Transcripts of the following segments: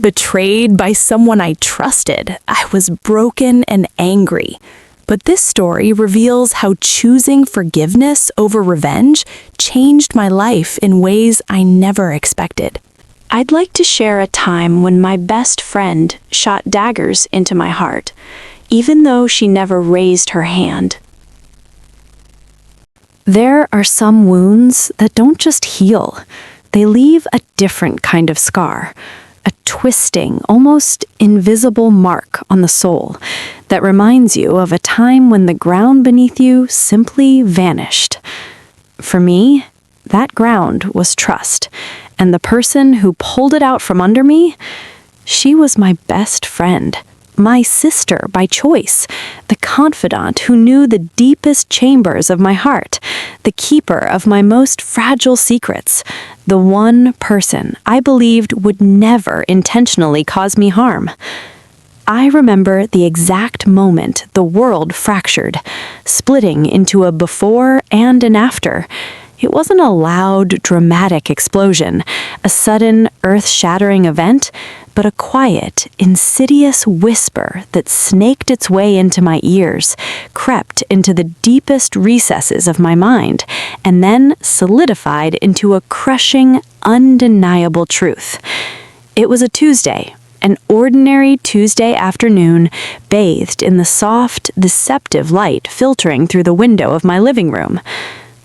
betrayed by someone I trusted. I was broken and angry. But this story reveals how choosing forgiveness over revenge changed my life in ways I never expected. I'd like to share a time when my best friend shot daggers into my heart, even though she never raised her hand. There are some wounds that don't just heal, they leave a different kind of scar, a twisting, almost invisible mark on the soul that reminds you of a time when the ground beneath you simply vanished. For me, that ground was trust, and the person who pulled it out from under me, she was my best friend, my sister by choice, the confidant who knew the deepest chambers of my heart, the keeper of my most fragile secrets, the one person I believed would never intentionally cause me harm. I remember the exact moment the world fractured, splitting into a before and an after. It wasn't a loud, dramatic explosion, a sudden, earth-shattering event, but a quiet, insidious whisper that snaked its way into my ears, crept into the deepest recesses of my mind, and then solidified into a crushing, undeniable truth. It was a Tuesday, an ordinary Tuesday afternoon, bathed in the soft, deceptive light filtering through the window of my living room.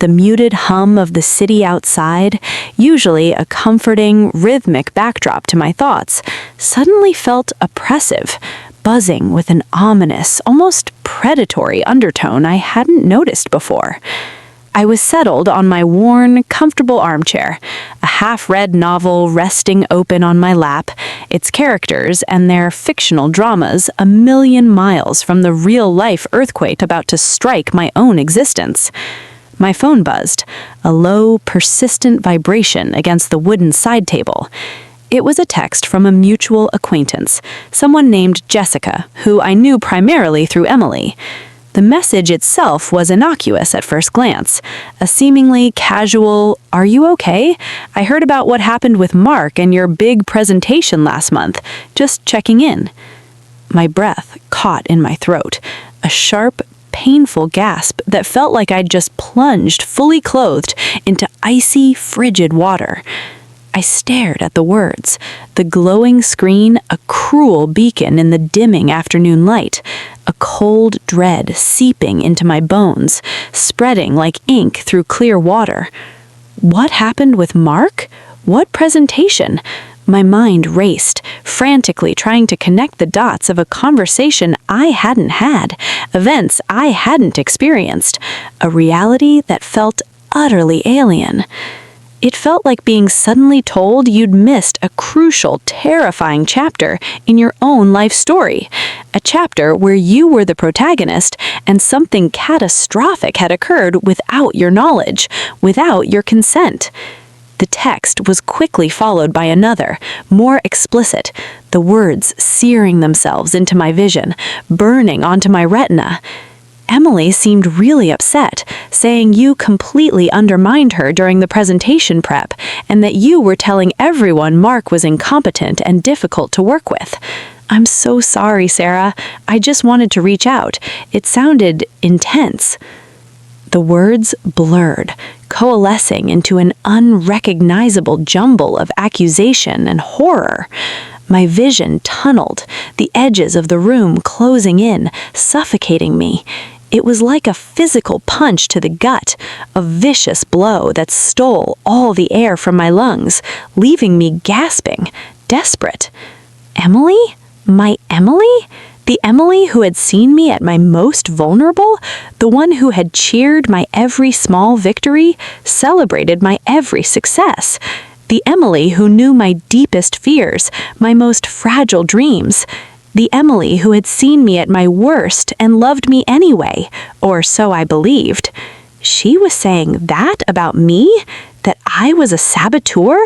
The muted hum of the city outside, usually a comforting, rhythmic backdrop to my thoughts, suddenly felt oppressive, buzzing with an ominous, almost predatory undertone I hadn't noticed before. I was settled on my worn, comfortable armchair, a half-read novel resting open on my lap, its characters and their fictional dramas a million miles from the real-life earthquake about to strike my own existence. My phone buzzed, a low, persistent vibration against the wooden side table. It was a text from a mutual acquaintance, someone named Jessica, who I knew primarily through Emily. The message itself was innocuous at first glance, a seemingly casual, "Are you okay? I heard about what happened with Mark and your big presentation last month. Just checking in." My breath caught in my throat, a sharp, painful gasp that felt like I'd just plunged fully clothed into icy, frigid water. I stared at the words, the glowing screen a cruel beacon in the dimming afternoon light, a cold dread seeping into my bones, spreading like ink through clear water. What happened with Mark? What presentation? My mind raced, frantically trying to connect the dots of a conversation I hadn't had, events I hadn't experienced, a reality that felt utterly alien. It felt like being suddenly told you'd missed a crucial, terrifying chapter in your own life story, a chapter where you were the protagonist and something catastrophic had occurred without your knowledge, without your consent. The text was quickly followed by another, more explicit, the words searing themselves into my vision, burning onto my retina. Emily seemed really upset, saying you completely undermined her during the presentation prep, and that you were telling everyone Mark was incompetent and difficult to work with. "I'm so sorry, Sarah. I just wanted to reach out. It sounded intense." The words blurred, coalescing into an unrecognizable jumble of accusation and horror. My vision tunneled, the edges of the room closing in, suffocating me. It was like a physical punch to the gut, a vicious blow that stole all the air from my lungs, leaving me gasping, desperate. Emily? My Emily? The Emily who had seen me at my most vulnerable, the one who had cheered my every small victory, celebrated my every success, the Emily who knew my deepest fears, my most fragile dreams, the Emily who had seen me at my worst and loved me anyway, or so I believed. She was saying that about me? That I was a saboteur?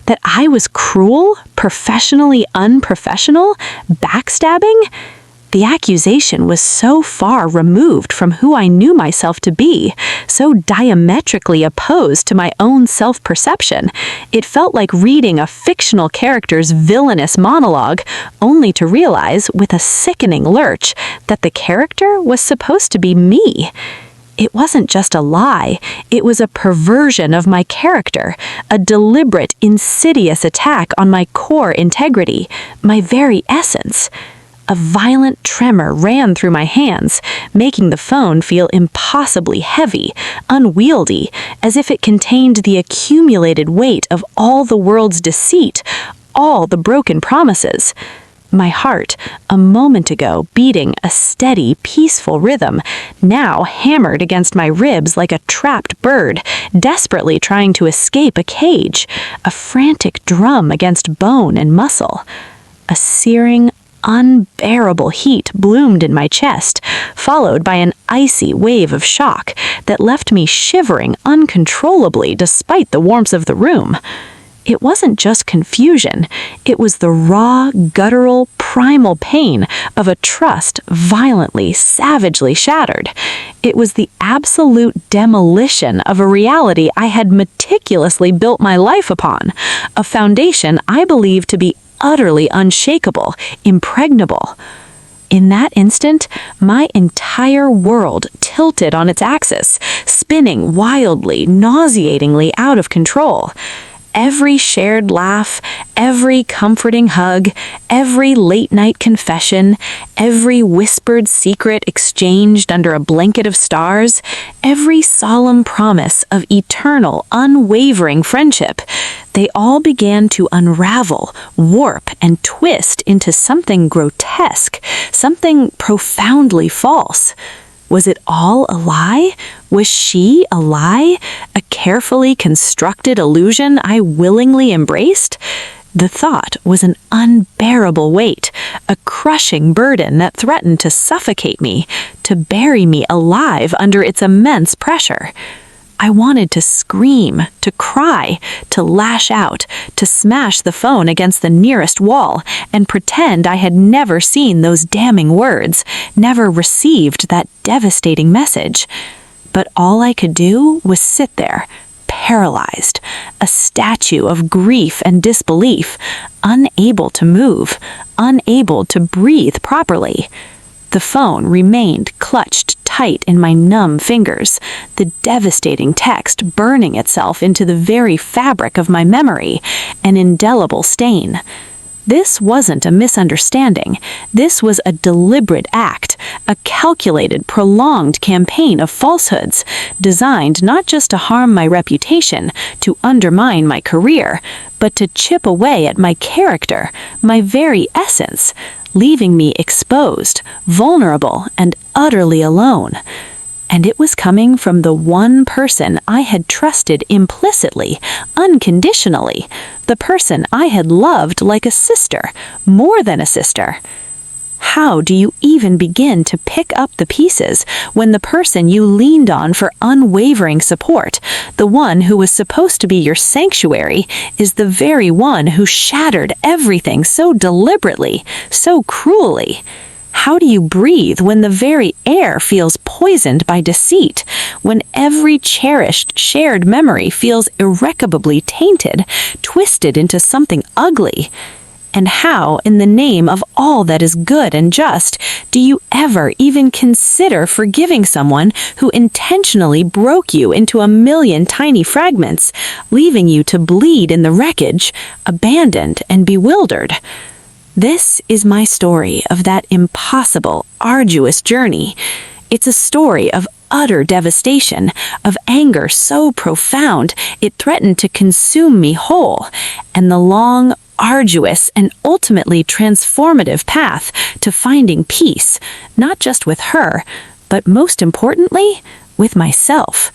That I was cruel, professionally unprofessional, backstabbing? The accusation was so far removed from who I knew myself to be, so diametrically opposed to my own self-perception. It felt like reading a fictional character's villainous monologue, only to realize, with a sickening lurch, that the character was supposed to be me. It wasn't just a lie, it was a perversion of my character, a deliberate, insidious attack on my core integrity, my very essence. A violent tremor ran through my hands, making the phone feel impossibly heavy, unwieldy, as if it contained the accumulated weight of all the world's deceit, all the broken promises. My heart, a moment ago beating a steady, peaceful rhythm, now hammered against my ribs like a trapped bird, desperately trying to escape a cage, a frantic drum against bone and muscle. A searing, unbearable heat bloomed in my chest, followed by an icy wave of shock that left me shivering uncontrollably despite the warmth of the room. It wasn't just confusion, it was the raw, guttural, primal pain of a trust violently, savagely shattered. It was the absolute demolition of a reality I had meticulously built my life upon, a foundation I believed to be utterly unshakable, impregnable. In that instant, my entire world tilted on its axis, spinning wildly, nauseatingly out of control. Every shared laugh, every comforting hug, every late-night confession, every whispered secret exchanged under a blanket of stars, every solemn promise of eternal, unwavering friendship, they all began to unravel, warp, and twist into something grotesque, something profoundly false. Was it all a lie? Was she a lie? A carefully constructed illusion I willingly embraced? The thought was an unbearable weight, a crushing burden that threatened to suffocate me, to bury me alive under its immense pressure. I wanted to scream, to cry, to lash out, to smash the phone against the nearest wall, and pretend I had never seen those damning words, never received that devastating message. But all I could do was sit there, paralyzed, a statue of grief and disbelief, unable to move, unable to breathe properly. The phone remained clutched tight in my numb fingers, the devastating text burning itself into the very fabric of my memory, an indelible stain. This wasn't a misunderstanding. This was a deliberate act, a calculated, prolonged campaign of falsehoods, designed not just to harm my reputation, to undermine my career, but to chip away at my character, my very essence, leaving me exposed, vulnerable, and utterly alone. And it was coming from the one person I had trusted implicitly, unconditionally, the person I had loved like a sister, more than a sister. How do you even begin to pick up the pieces when the person you leaned on for unwavering support, the one who was supposed to be your sanctuary, is the very one who shattered everything so deliberately, so cruelly? How do you breathe when the very air feels poisoned by deceit, when every cherished, shared memory feels irrecoverably tainted, twisted into something ugly? And how, in the name of all that is good and just, do you ever even consider forgiving someone who intentionally broke you into a million tiny fragments, leaving you to bleed in the wreckage, abandoned and bewildered? This is my story of that impossible, arduous journey. It's a story of utter devastation, of anger so profound it threatened to consume me whole, and the long, arduous, and ultimately transformative path to finding peace, not just with her, but most importantly, with myself.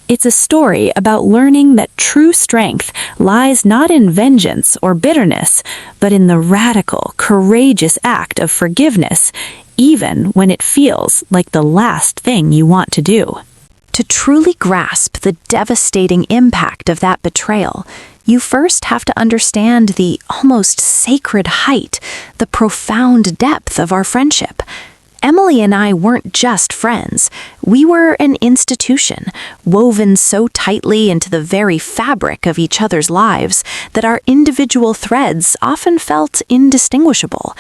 It's a story about learning that true strength lies not in vengeance or bitterness, but in the radical, courageous act of forgiveness, even when it feels like the last thing you want to do. To truly grasp the devastating impact of that betrayal, you first have to understand the almost sacred height, the profound depth of our friendship. Emily and I weren't just friends. We were an institution, woven so tightly into the very fabric of each other's lives that our individual threads often felt indistinguishable.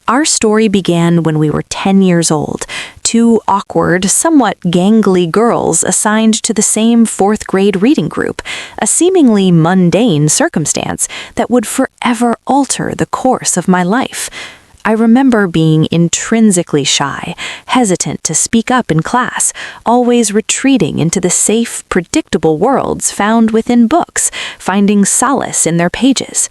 Our story began when we were 10 years old, two awkward, somewhat gangly girls assigned to the same fourth-grade reading group, a seemingly mundane circumstance that would forever alter the course of my life. I remember being intrinsically shy, hesitant to speak up in class, always retreating into the safe, predictable worlds found within books, finding solace in their pages.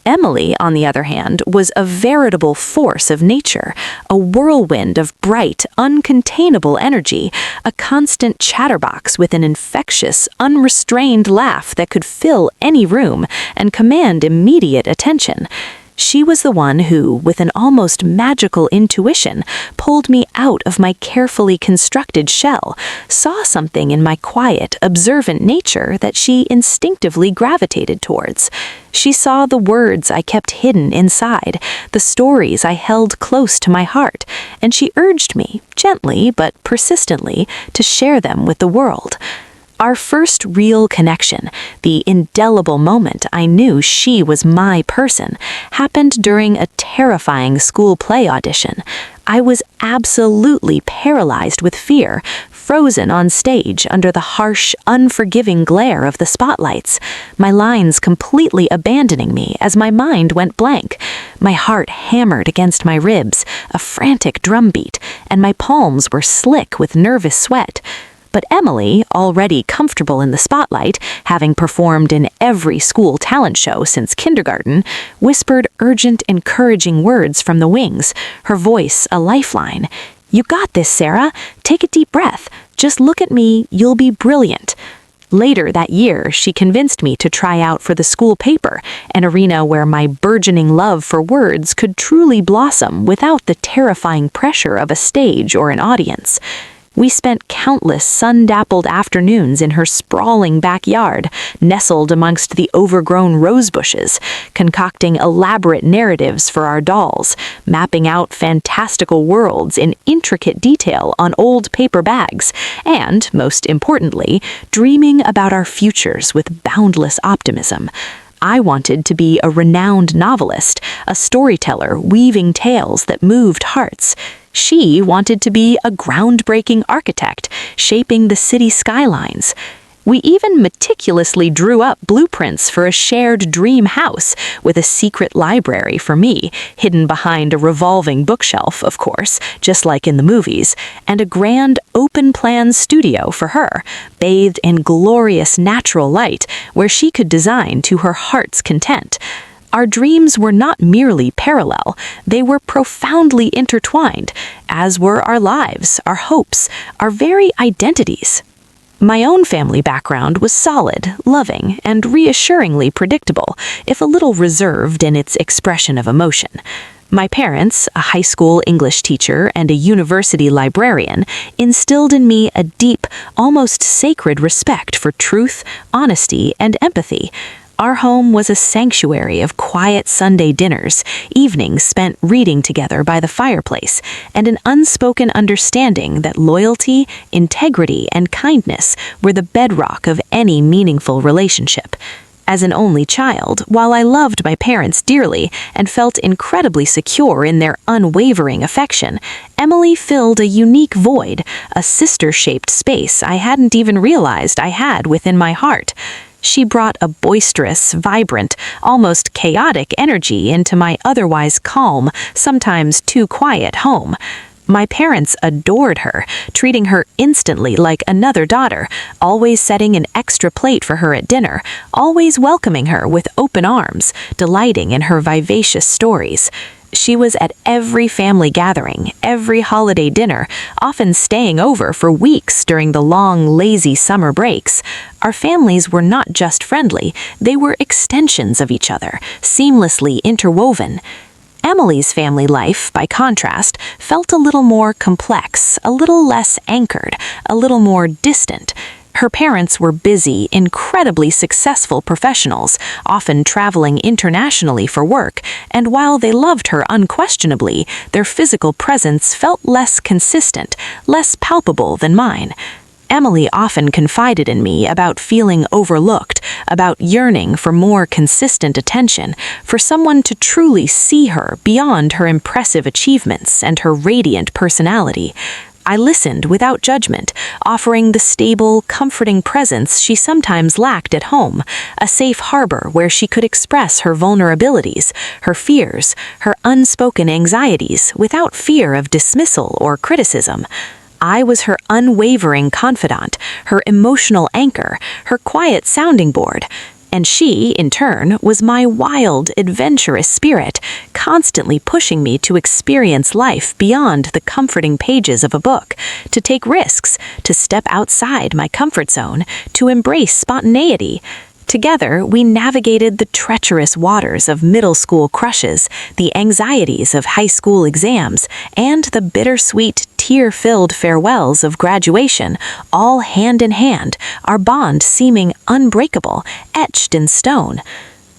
Emily, on the other hand, was a veritable force of nature, a whirlwind of bright, uncontainable energy, a constant chatterbox with an infectious, unrestrained laugh that could fill any room and command immediate attention. She was the one who, with an almost magical intuition, pulled me out of my carefully constructed shell, saw something in my quiet, observant nature that she instinctively gravitated towards. She saw the words I kept hidden inside, the stories I held close to my heart, and she urged me, gently but persistently, to share them with the world. Our first real connection, the indelible moment I knew she was my person, happened during a terrifying school play audition. I was absolutely paralyzed with fear, frozen on stage under the harsh, unforgiving glare of the spotlights, my lines completely abandoning me as my mind went blank. My heart hammered against my ribs, a frantic drumbeat, and my palms were slick with nervous sweat. But Emily, already comfortable in the spotlight, having performed in every school talent show since kindergarten, whispered urgent, encouraging words from the wings, her voice a lifeline. "You got this, Sarah. Take a deep breath. Just look at me. You'll be brilliant." Later that year, she convinced me to try out for the school paper, an arena where my burgeoning love for words could truly blossom without the terrifying pressure of a stage or an audience. We spent countless sun-dappled afternoons in her sprawling backyard, nestled amongst the overgrown rose bushes, concocting elaborate narratives for our dolls, mapping out fantastical worlds in intricate detail on old paper bags, and, most importantly, dreaming about our futures with boundless optimism. I wanted to be a renowned novelist, a storyteller weaving tales that moved hearts. She wanted to be a groundbreaking architect, shaping the city skylines. We even meticulously drew up blueprints for a shared dream house, with a secret library for me, hidden behind a revolving bookshelf, of course, just like in the movies, and a grand open-plan studio for her, bathed in glorious natural light, where she could design to her heart's content. Our dreams were not merely parallel, they were profoundly intertwined, as were our lives, our hopes, our very identities. My own family background was solid, loving, and reassuringly predictable, if a little reserved in its expression of emotion. My parents, a high school English teacher and a university librarian, instilled in me a deep, almost sacred respect for truth, honesty, and empathy. Our home was a sanctuary of quiet Sunday dinners, evenings spent reading together by the fireplace, and an unspoken understanding that loyalty, integrity, and kindness were the bedrock of any meaningful relationship. As an only child, while I loved my parents dearly and felt incredibly secure in their unwavering affection, Emily filled a unique void, a sister-shaped space I hadn't even realized I had within my heart. She brought a boisterous, vibrant, almost chaotic energy into my otherwise calm, sometimes too quiet home. My parents adored her, treating her instantly like another daughter, always setting an extra plate for her at dinner, always welcoming her with open arms, delighting in her vivacious stories. She was at every family gathering, every holiday dinner, often staying over for weeks during the long, lazy summer breaks. Our families were not just friendly, they were extensions of each other, seamlessly interwoven. Emily's family life, by contrast, felt a little more complex, a little less anchored, a little more distant. Her parents were busy, incredibly successful professionals, often traveling internationally for work, and while they loved her unquestionably, their physical presence felt less consistent, less palpable than mine. Emily often confided in me about feeling overlooked, about yearning for more consistent attention, for someone to truly see her beyond her impressive achievements and her radiant personality. I listened without judgment, offering the stable, comforting presence she sometimes lacked at home, a safe harbor where she could express her vulnerabilities, her fears, her unspoken anxieties without fear of dismissal or criticism. I was her unwavering confidant, her emotional anchor, her quiet sounding board. And she, in turn, was my wild, adventurous spirit, constantly pushing me to experience life beyond the comforting pages of a book, to take risks, to step outside my comfort zone, to embrace spontaneity. Together, we navigated the treacherous waters of middle school crushes, the anxieties of high school exams, and the bittersweet, tear-filled farewells of graduation, all hand in hand, our bond seeming unbreakable, etched in stone.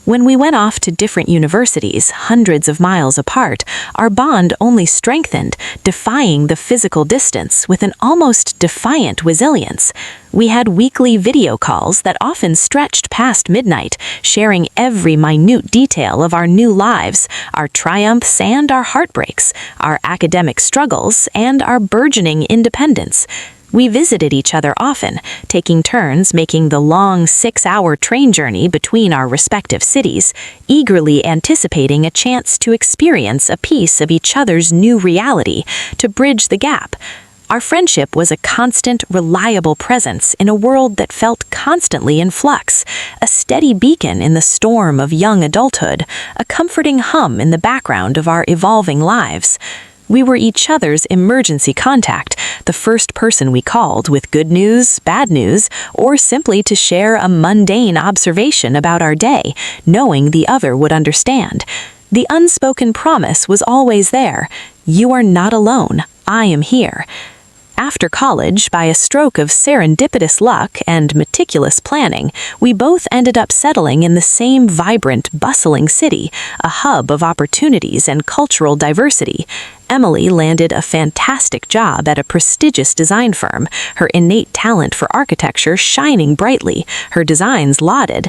When we went off to different universities, hundreds of miles apart, our bond only strengthened, defying the physical distance with an almost defiant resilience. We had weekly video calls that often stretched past midnight, sharing every minute detail of our new lives, our triumphs and our heartbreaks, our academic struggles and our burgeoning independence. We visited each other often, taking turns making the long 6-hour train journey between our respective cities, eagerly anticipating a chance to experience a piece of each other's new reality, to bridge the gap. Our friendship was a constant, reliable presence in a world that felt constantly in flux, a steady beacon in the storm of young adulthood, a comforting hum in the background of our evolving lives. We were each other's emergency contact, the first person we called with good news, bad news, or simply to share a mundane observation about our day, knowing the other would understand. The unspoken promise was always there. You are not alone. I am here. After college, by a stroke of serendipitous luck and meticulous planning, we both ended up settling in the same vibrant, bustling city, a hub of opportunities and cultural diversity. Emily landed a fantastic job at a prestigious design firm, her innate talent for architecture shining brightly, her designs lauded.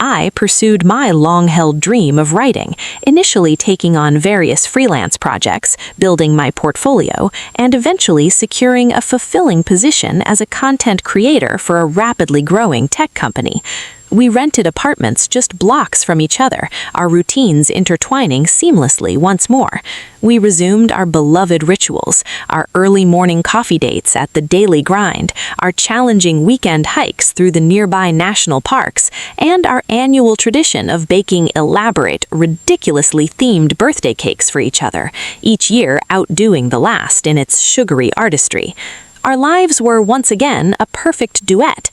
I pursued my long-held dream of writing, initially taking on various freelance projects, building my portfolio, and eventually securing a fulfilling position as a content creator for a rapidly growing tech company. We rented apartments just blocks from each other, our routines intertwining seamlessly once more. We resumed our beloved rituals, our early morning coffee dates at the daily grind, our challenging weekend hikes through the nearby national parks, and our annual tradition of baking elaborate, ridiculously themed birthday cakes for each other, each year outdoing the last in its sugary artistry. Our lives were once again a perfect duet.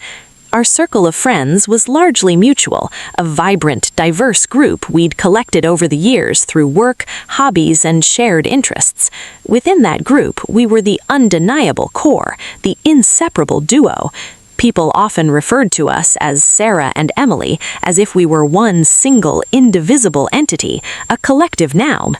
Our circle of friends was largely mutual, a vibrant, diverse group we'd collected over the years through work, hobbies, and shared interests. Within that group, we were the undeniable core, the inseparable duo. People often referred to us as Sarah and Emily, as if we were one single, indivisible entity, a collective noun.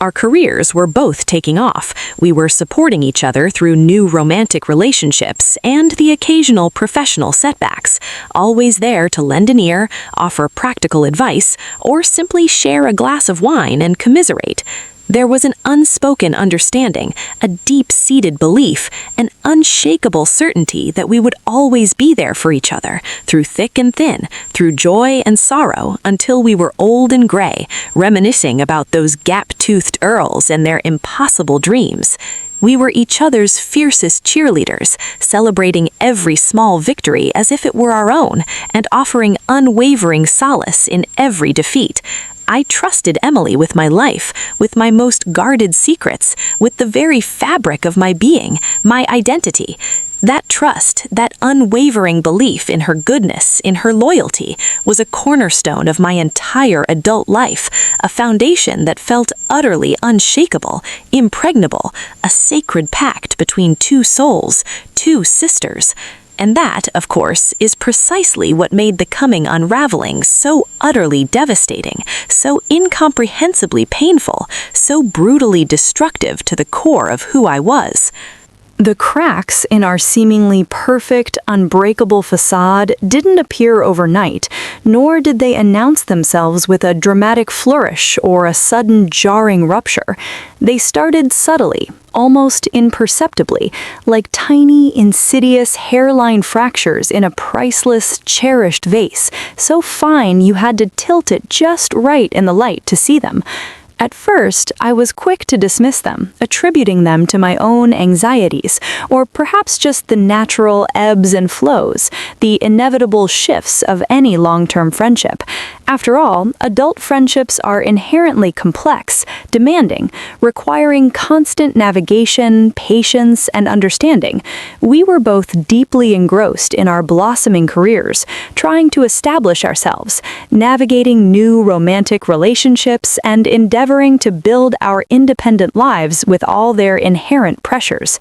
Our careers were both taking off. We were supporting each other through new romantic relationships and the occasional professional setbacks, always there to lend an ear, offer practical advice, or simply share a glass of wine and commiserate. There was an unspoken understanding, a deep-seated belief, an unshakable certainty that we would always be there for each other, through thick and thin, through joy and sorrow, until we were old and gray, reminiscing about those gap-toothed earls and their impossible dreams. We were each other's fiercest cheerleaders, celebrating every small victory as if it were our own, and offering unwavering solace in every defeat. I trusted Emily with my life, with my most guarded secrets, with the very fabric of my being, my identity. That trust, that unwavering belief in her goodness, in her loyalty, was a cornerstone of my entire adult life, a foundation that felt utterly unshakable, impregnable, a sacred pact between two souls, two sisters. And that, of course, is precisely what made the coming unraveling so utterly devastating, so incomprehensibly painful, so brutally destructive to the core of who I was. The cracks in our seemingly perfect, unbreakable facade didn't appear overnight, nor did they announce themselves with a dramatic flourish or a sudden jarring rupture. They started subtly, almost imperceptibly, like tiny, insidious hairline fractures in a priceless, cherished vase, so fine you had to tilt it just right in the light to see them. At first, I was quick to dismiss them, attributing them to my own anxieties, or perhaps just the natural ebbs and flows, the inevitable shifts of any long-term friendship. After all, adult friendships are inherently complex, demanding, requiring constant navigation, patience, and understanding. We were both deeply engrossed in our blossoming careers, trying to establish ourselves, navigating new romantic relationships, and endeavoring to build our independent lives with all their inherent pressures.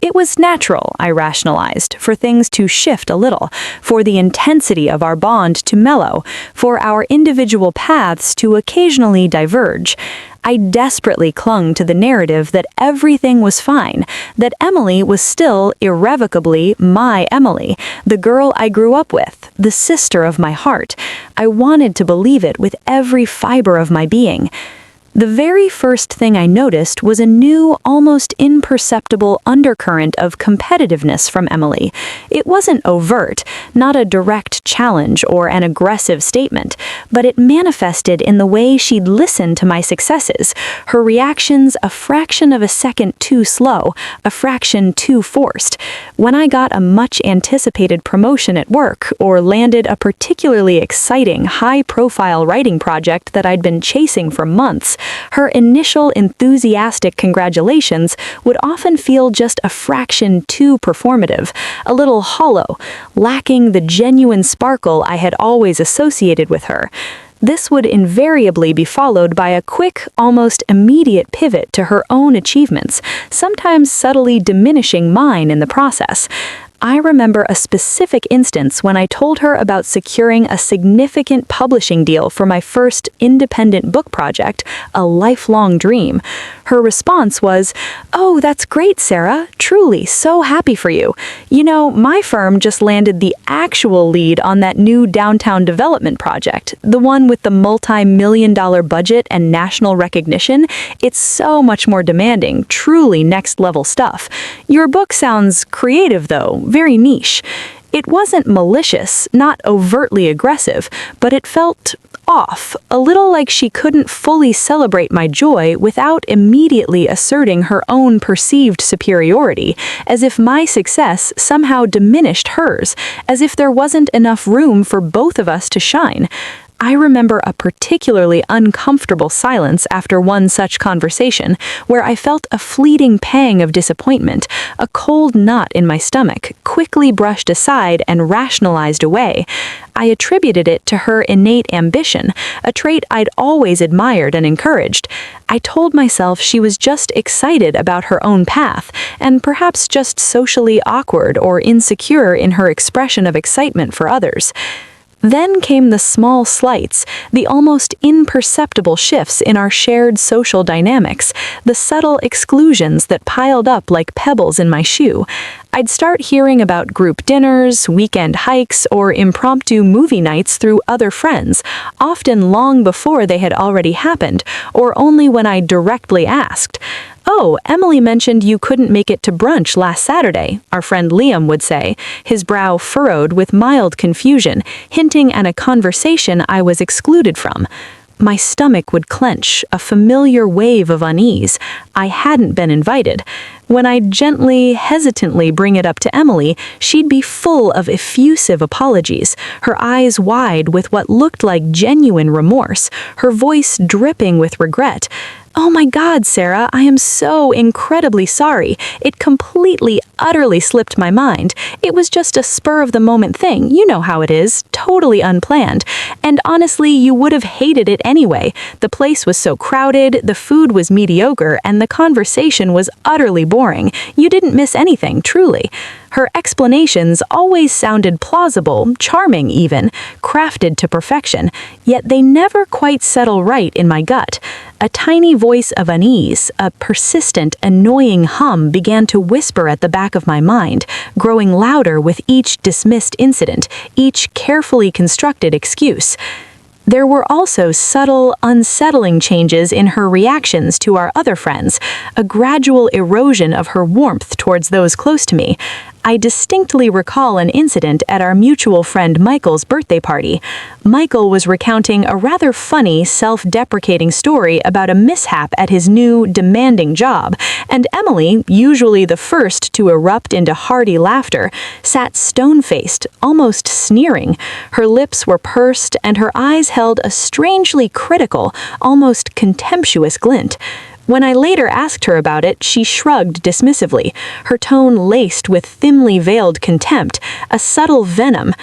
It was natural, I rationalized, for things to shift a little, for the intensity of our bond to mellow, for our individual paths to occasionally diverge. I desperately clung to the narrative that everything was fine, that Emily was still irrevocably my Emily, the girl I grew up with, the sister of my heart. I wanted to believe it with every fiber of my being. The very first thing I noticed was a new, almost imperceptible undercurrent of competitiveness from Emily. It wasn't overt, not a direct challenge or an aggressive statement, but it manifested in the way she'd listen to my successes, her reactions a fraction of a second too slow, a fraction too forced. When I got a much-anticipated promotion at work or landed a particularly exciting, high-profile writing project that I'd been chasing for months, her initial enthusiastic congratulations would often feel just a fraction too performative, a little hollow, lacking the genuine sparkle I had always associated with her. This would invariably be followed by a quick, almost immediate pivot to her own achievements, sometimes subtly diminishing mine in the process. I remember a specific instance when I told her about securing a significant publishing deal for my first independent book project, a lifelong dream. Her response was, "Oh, that's great, Sarah. Truly, so happy for you. You know, my firm just landed the actual lead on that new downtown development project, the one with the multi-million-dollar budget and national recognition. It's so much more demanding, truly next-level stuff. Your book sounds creative, though, very niche." It wasn't malicious, not overtly aggressive, but it felt off, a little like she couldn't fully celebrate my joy without immediately asserting her own perceived superiority, as if my success somehow diminished hers, as if there wasn't enough room for both of us to shine. I remember a particularly uncomfortable silence after one such conversation, where I felt a fleeting pang of disappointment, a cold knot in my stomach, quickly brushed aside and rationalized away. I attributed it to her innate ambition, a trait I'd always admired and encouraged. I told myself she was just excited about her own path, and perhaps just socially awkward or insecure in her expression of excitement for others. Then came the small slights, the almost imperceptible shifts in our shared social dynamics, the subtle exclusions that piled up like pebbles in my shoe. I'd start hearing about group dinners, weekend hikes, or impromptu movie nights through other friends, often long before they had already happened, or only when I directly asked. "Oh, Emily mentioned you couldn't make it to brunch last Saturday," our friend Liam would say, his brow furrowed with mild confusion, hinting at a conversation I was excluded from. My stomach would clench, a familiar wave of unease. I hadn't been invited. When I'd gently, hesitantly bring it up to Emily, she'd be full of effusive apologies, her eyes wide with what looked like genuine remorse, her voice dripping with regret. "Oh my God, Sarah, I am so incredibly sorry. It completely, utterly slipped my mind. It was just a spur of the moment thing. You know how it is, totally unplanned. And honestly, you would have hated it anyway. The place was so crowded, the food was mediocre, and the conversation was utterly boring. You didn't miss anything, truly." Her explanations always sounded plausible, charming even, crafted to perfection, yet they never quite settle right in my gut. A tiny voice of unease, a persistent, annoying hum began to whisper at the back of my mind, growing louder with each dismissed incident, each carefully constructed excuse. There were also subtle, unsettling changes in her reactions to our other friends, a gradual erosion of her warmth towards those close to me. I distinctly recall an incident at our mutual friend Michael's birthday party. Michael was recounting a rather funny, self-deprecating story about a mishap at his new, demanding job, and Emily, usually the first to erupt into hearty laughter, sat stone-faced, almost sneering. Her lips were pursed, and her eyes held a strangely critical, almost contemptuous glint. When I later asked her about it, she shrugged dismissively, her tone laced with thinly veiled contempt, a subtle venom.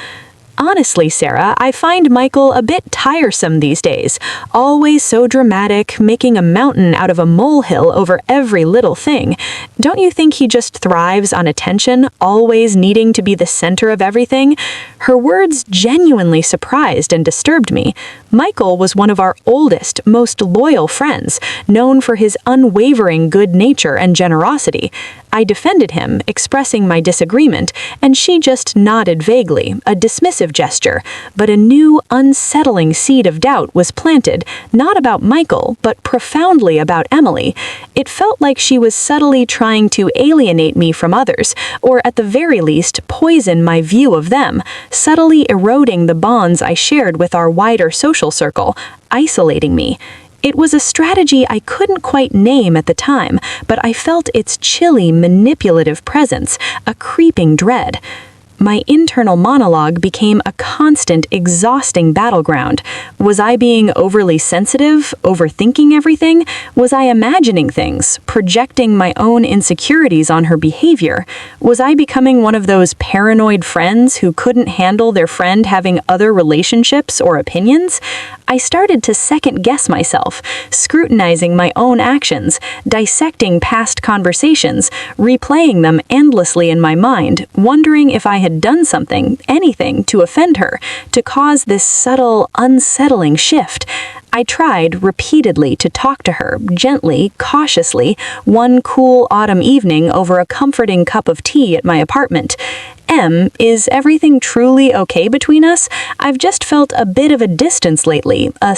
"Honestly, Sarah, I find Michael a bit tiresome these days. Always so dramatic, making a mountain out of a molehill over every little thing. Don't you think he just thrives on attention, always needing to be the center of everything?" Her words genuinely surprised and disturbed me. Michael was one of our oldest, most loyal friends, known for his unwavering good nature and generosity. I defended him, expressing my disagreement, and she just nodded vaguely, a dismissive gesture, but a new, unsettling seed of doubt was planted, not about Michael, but profoundly about Emily. It felt like she was subtly trying to alienate me from others, or at the very least, poison my view of them, subtly eroding the bonds I shared with our wider social circle, isolating me. It was a strategy I couldn't quite name at the time, but I felt its chilly, manipulative presence, a creeping dread. My internal monologue became a constant, exhausting battleground. Was I being overly sensitive, overthinking everything? Was I imagining things, projecting my own insecurities on her behavior? Was I becoming one of those paranoid friends who couldn't handle their friend having other relationships or opinions? I started to second-guess myself, scrutinizing my own actions, dissecting past conversations, replaying them endlessly in my mind, wondering if I had done something, anything, to offend her, to cause this subtle, unsettling shift. I tried repeatedly to talk to her, gently, cautiously, one cool autumn evening over a comforting cup of tea at my apartment. "Em, is everything truly okay between us? I've just felt a bit of a distance lately, a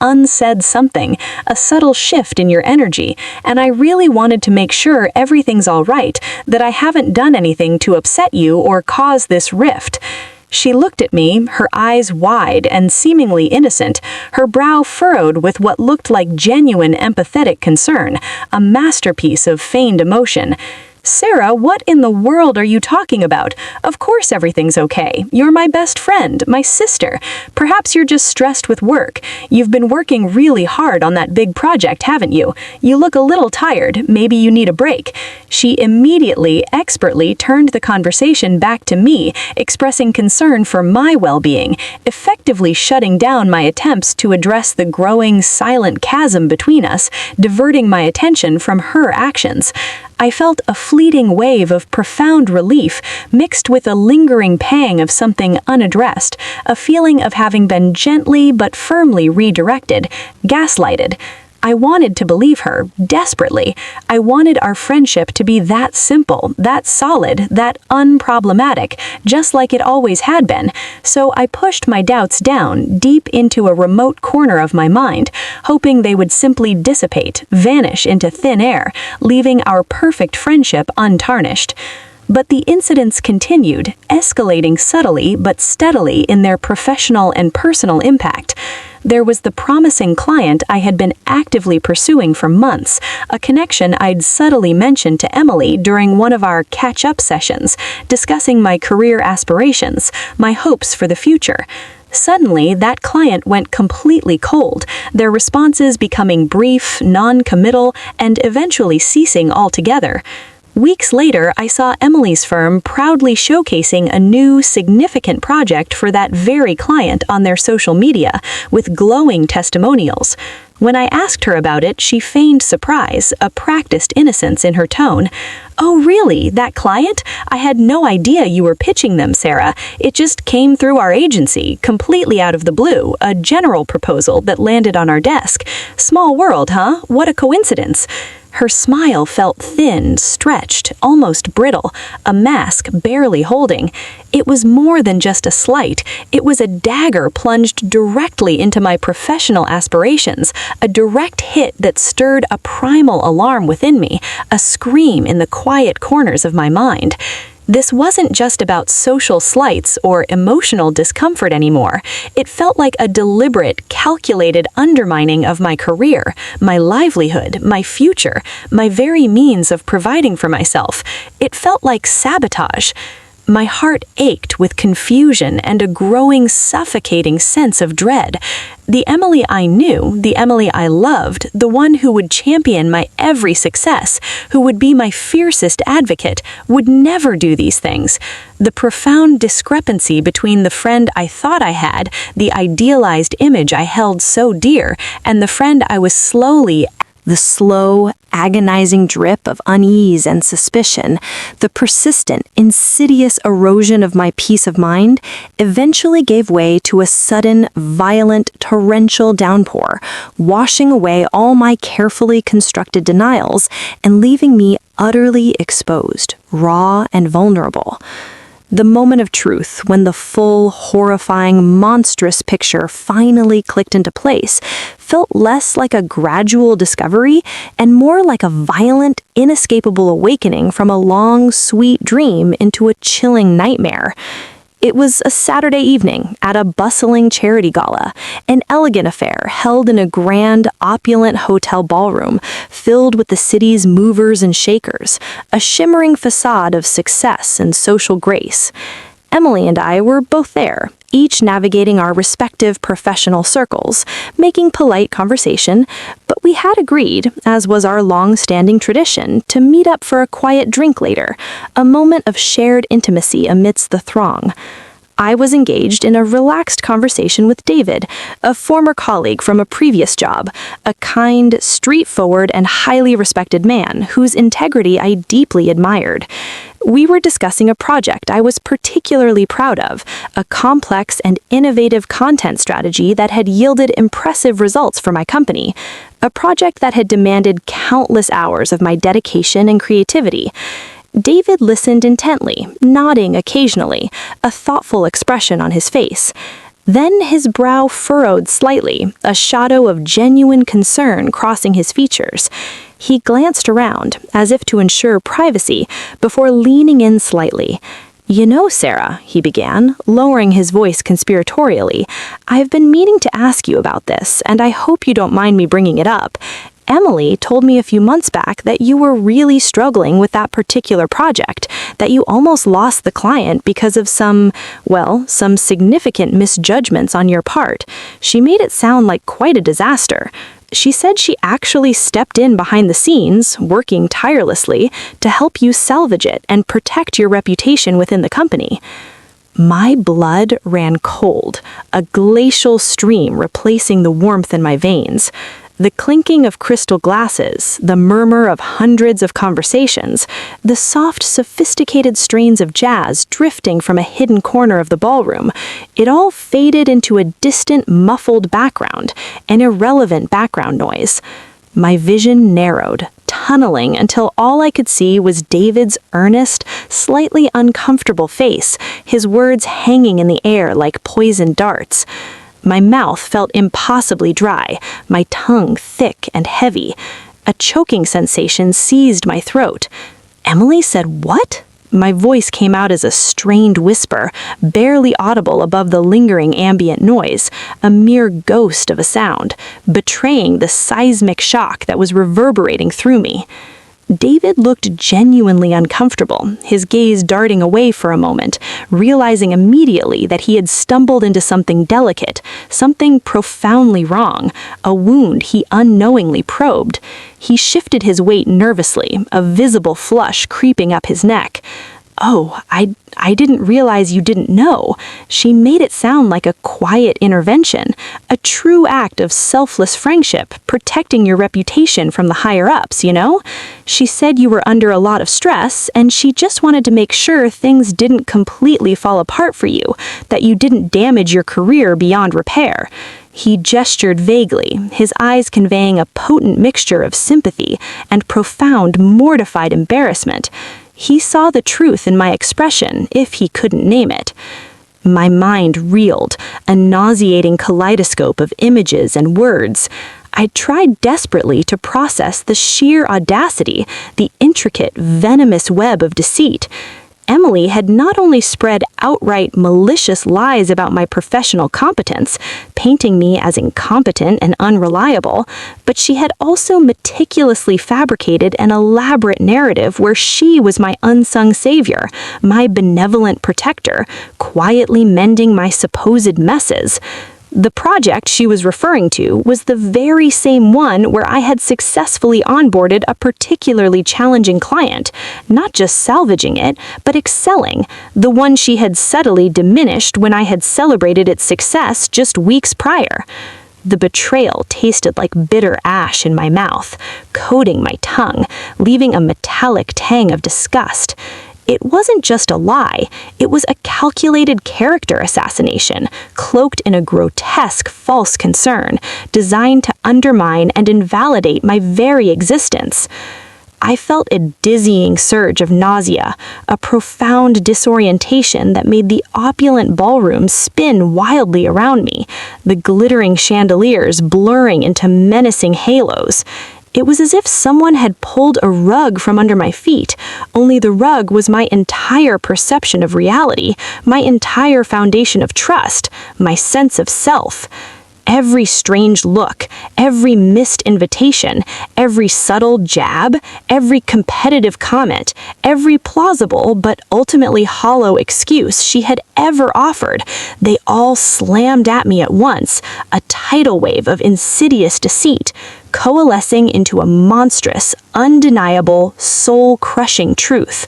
unsaid something, a subtle shift in your energy, and I really wanted to make sure everything's all right, that I haven't done anything to upset you or cause this rift." She looked at me, her eyes wide and seemingly innocent, her brow furrowed with what looked like genuine empathetic concern, a masterpiece of feigned emotion. "Sarah, what in the world are you talking about? Of course everything's okay. You're my best friend, my sister. Perhaps you're just stressed with work. You've been working really hard on that big project, haven't you? You look a little tired. Maybe you need a break." She immediately, expertly turned the conversation back to me, expressing concern for my well-being, effectively shutting down my attempts to address the growing, silent chasm between us, diverting my attention from her actions. I felt a fleeting wave of profound relief mixed with a lingering pang of something unaddressed, a feeling of having been gently but firmly redirected, gaslighted. I wanted to believe her, desperately. I wanted our friendship to be that simple, that solid, that unproblematic, just like it always had been. So I pushed my doubts down, deep into a remote corner of my mind, hoping they would simply dissipate, vanish into thin air, leaving our perfect friendship untarnished. But the incidents continued, escalating subtly but steadily in their professional and personal impact. There was the promising client I had been actively pursuing for months, a connection I'd subtly mentioned to Emily during one of our catch-up sessions, discussing my career aspirations, my hopes for the future. Suddenly, that client went completely cold, their responses becoming brief, non-committal, and eventually ceasing altogether. Weeks later, I saw Emily's firm proudly showcasing a new, significant project for that very client on their social media, with glowing testimonials. When I asked her about it, she feigned surprise, a practiced innocence in her tone. "Oh, really? That client? I had no idea you were pitching them, Sarah. It just came through our agency, completely out of the blue, a general proposal that landed on our desk. Small world, huh? What a coincidence." Her smile felt thin, stretched, almost brittle, a mask barely holding. It was more than just a slight. It was a dagger plunged directly into my professional aspirations, a direct hit that stirred a primal alarm within me, a scream in the quiet corners of my mind. This wasn't just about social slights or emotional discomfort anymore. It felt like a deliberate, calculated undermining of my career, my livelihood, my future, my very means of providing for myself. It felt like sabotage. My heart ached with confusion and a growing, suffocating sense of dread. The Emily I knew, the Emily I loved, the one who would champion my every success, who would be my fiercest advocate, would never do these things. The profound discrepancy between the friend I thought I had, the idealized image I held so dear, and the friend I was the slow, agonizing drip of unease and suspicion, the persistent, insidious erosion of my peace of mind, eventually gave way to a sudden, violent, torrential downpour, washing away all my carefully constructed denials and leaving me utterly exposed, raw and vulnerable. The moment of truth, when the full, horrifying, monstrous picture finally clicked into place, felt less like a gradual discovery and more like a violent, inescapable awakening from a long, sweet dream into a chilling nightmare. It was a Saturday evening at a bustling charity gala, an elegant affair held in a grand, opulent hotel ballroom filled with the city's movers and shakers, a shimmering facade of success and social grace. Emily and I were both there, each navigating our respective professional circles, making polite conversation, but we had agreed, as was our long-standing tradition, to meet up for a quiet drink later, a moment of shared intimacy amidst the throng. I was engaged in a relaxed conversation with David, a former colleague from a previous job, a kind, straightforward, and highly respected man whose integrity I deeply admired. We were discussing a project I was particularly proud of, a complex and innovative content strategy that had yielded impressive results for my company, a project that had demanded countless hours of my dedication and creativity. David listened intently, nodding occasionally, a thoughtful expression on his face. Then his brow furrowed slightly, a shadow of genuine concern crossing his features. He glanced around, as if to ensure privacy, before leaning in slightly. "You know, Sarah," he began, lowering his voice conspiratorially, "I've been meaning to ask you about this, and I hope you don't mind me bringing it up. Emily told me a few months back that you were really struggling with that particular project, that you almost lost the client because of some significant misjudgments on your part. She made it sound like quite a disaster. She said she actually stepped in behind the scenes, working tirelessly, to help you salvage it and protect your reputation within the company." My blood ran cold, a glacial stream replacing the warmth in my veins. The clinking of crystal glasses, the murmur of hundreds of conversations, the soft, sophisticated strains of jazz drifting from a hidden corner of the ballroom, it all faded into a distant, muffled background, an irrelevant background noise. My vision narrowed, tunneling until all I could see was David's earnest, slightly uncomfortable face, his words hanging in the air like poisoned darts. My mouth felt impossibly dry, my tongue thick and heavy. A choking sensation seized my throat. Emily said, "What?" My voice came out as a strained whisper, barely audible above the lingering ambient noise, a mere ghost of a sound, betraying the seismic shock that was reverberating through me. David looked genuinely uncomfortable, his gaze darting away for a moment, realizing immediately that he had stumbled into something delicate, something profoundly wrong, a wound he unknowingly probed. He shifted his weight nervously, a visible flush creeping up his neck. "Oh, I didn't realize you didn't know." She made it sound like a quiet intervention, a true act of selfless friendship, protecting your reputation from the higher-ups, you know? She said you were under a lot of stress, and she just wanted to make sure things didn't completely fall apart for you, that you didn't damage your career beyond repair. He gestured vaguely, his eyes conveying a potent mixture of sympathy and profound, mortified embarrassment. He saw the truth in my expression, if he couldn't name it. My mind reeled, a nauseating kaleidoscope of images and words. I tried desperately to process the sheer audacity, the intricate, venomous web of deceit. Emily had not only spread outright malicious lies about my professional competence, painting me as incompetent and unreliable, but she had also meticulously fabricated an elaborate narrative where she was my unsung savior, my benevolent protector, quietly mending my supposed messes. The project she was referring to was the very same one where I had successfully onboarded a particularly challenging client, not just salvaging it, but excelling, the one she had subtly diminished when I had celebrated its success just weeks prior. The betrayal tasted like bitter ash in my mouth, coating my tongue, leaving a metallic tang of disgust. It wasn't just a lie, it was a calculated character assassination, cloaked in a grotesque false concern, designed to undermine and invalidate my very existence. I felt a dizzying surge of nausea, a profound disorientation that made the opulent ballroom spin wildly around me, the glittering chandeliers blurring into menacing halos. It was as if someone had pulled a rug from under my feet, only the rug was my entire perception of reality, my entire foundation of trust, my sense of self. Every strange look, every missed invitation, every subtle jab, every competitive comment, every plausible but ultimately hollow excuse she had ever offered, they all slammed at me at once, a tidal wave of insidious deceit, coalescing into a monstrous, undeniable, soul-crushing truth.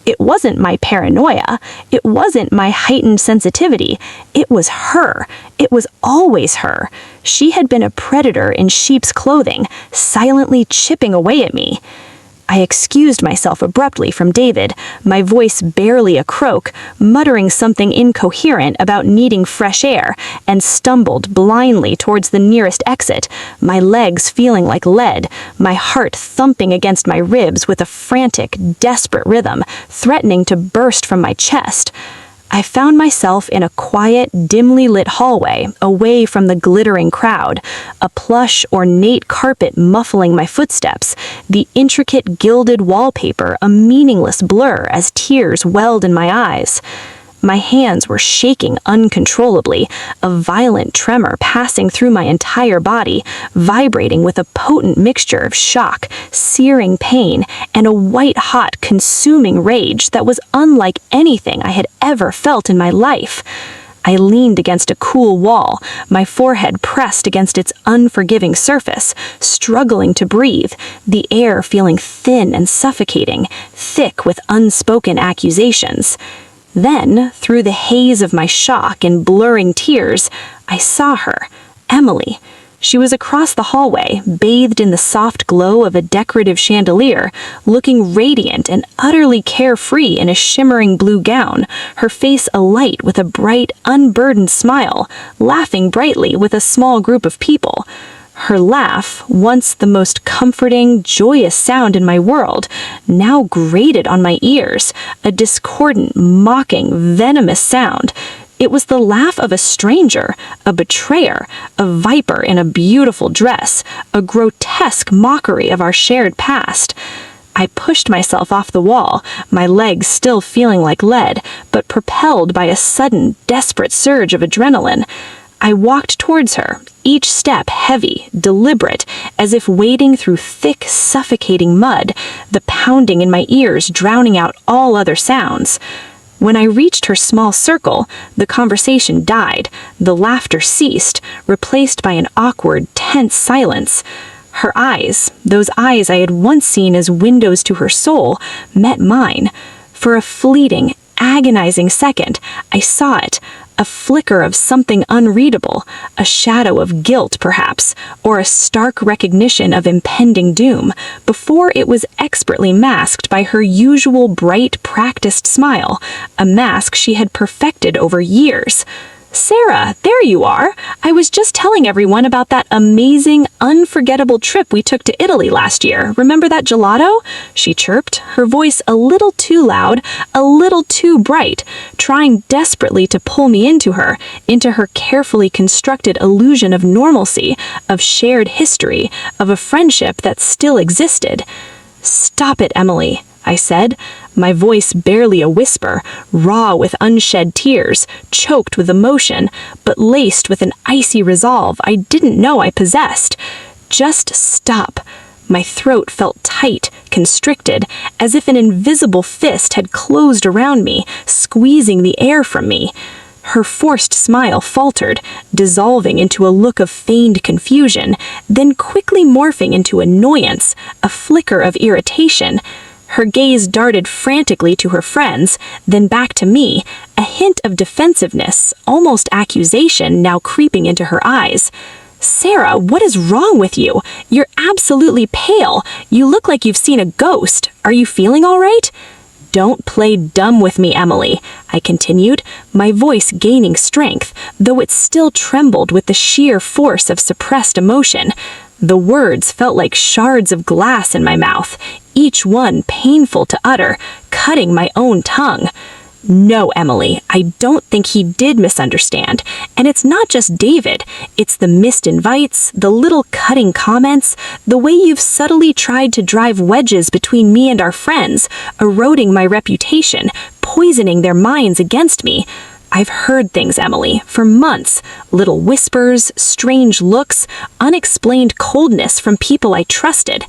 It wasn't my paranoia. It wasn't my heightened sensitivity. It was her. It was always her. She had been a predator in sheep's clothing, silently chipping away at me. I excused myself abruptly from David, my voice barely a croak, muttering something incoherent about needing fresh air, and stumbled blindly towards the nearest exit, my legs feeling like lead, my heart thumping against my ribs with a frantic, desperate rhythm, threatening to burst from my chest. I found myself in a quiet, dimly lit hallway, away from the glittering crowd, a plush, ornate carpet muffling my footsteps, the intricate gilded wallpaper a meaningless blur as tears welled in my eyes. My hands were shaking uncontrollably, a violent tremor passing through my entire body, vibrating with a potent mixture of shock, searing pain, and a white-hot, consuming rage that was unlike anything I had ever felt in my life. I leaned against a cool wall, my forehead pressed against its unforgiving surface, struggling to breathe, the air feeling thin and suffocating, thick with unspoken accusations. Then, through the haze of my shock and blurring tears, I saw her, Emily. She was across the hallway, bathed in the soft glow of a decorative chandelier, looking radiant and utterly carefree in a shimmering blue gown, her face alight with a bright, unburdened smile, laughing brightly with a small group of people. Her laugh, once the most comforting, joyous sound in my world, now grated on my ears, a discordant, mocking, venomous sound. It was the laugh of a stranger, a betrayer, a viper in a beautiful dress, a grotesque mockery of our shared past. I pushed myself off the wall, my legs still feeling like lead, but propelled by a sudden, desperate surge of adrenaline. I walked towards her, each step heavy, deliberate, as if wading through thick, suffocating mud, the pounding in my ears drowning out all other sounds. When I reached her small circle, the conversation died, the laughter ceased, replaced by an awkward, tense silence. Her eyes, those eyes I had once seen as windows to her soul, met mine. For a fleeting, agonizing second, I saw it, a flicker of something unreadable, a shadow of guilt perhaps, or a stark recognition of impending doom, before it was expertly masked by her usual bright, practiced smile, a mask she had perfected over years. "Sarah, there you are. I was just telling everyone about that amazing, unforgettable trip we took to Italy last year. Remember that gelato?" she chirped, her voice a little too loud, a little too bright, trying desperately to pull me into her carefully constructed illusion of normalcy, of shared history, of a friendship that still existed. "Stop it, Emily," I said, my voice barely a whisper, raw with unshed tears, choked with emotion, but laced with an icy resolve I didn't know I possessed. "Just stop." My throat felt tight, constricted, as if an invisible fist had closed around me, squeezing the air from me. Her forced smile faltered, dissolving into a look of feigned confusion, then quickly morphing into annoyance, a flicker of irritation. Her gaze darted frantically to her friends, then back to me, a hint of defensiveness, almost accusation, now creeping into her eyes. "Sarah, what is wrong with you? You're absolutely pale. You look like you've seen a ghost. Are you feeling all right?" "Don't play dumb with me, Emily," I continued, my voice gaining strength, though it still trembled with the sheer force of suppressed emotion. The words felt like shards of glass in my mouth, each one painful to utter, cutting my own tongue. "No, Emily, I don't think he did misunderstand. And it's not just David. It's the missed invites, the little cutting comments, the way you've subtly tried to drive wedges between me and our friends, eroding my reputation, poisoning their minds against me. I've heard things, Emily, for months. Little whispers, strange looks, unexplained coldness from people I trusted.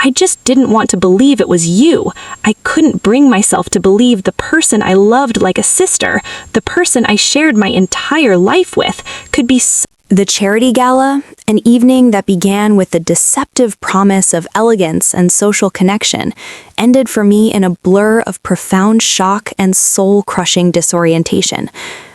I just didn't want to believe it was you. I couldn't bring myself to believe the person I loved like a sister, the person I shared my entire life with, could be so. The charity gala, an evening that began with the deceptive promise of elegance and social connection, ended for me in a blur of profound shock and soul-crushing disorientation.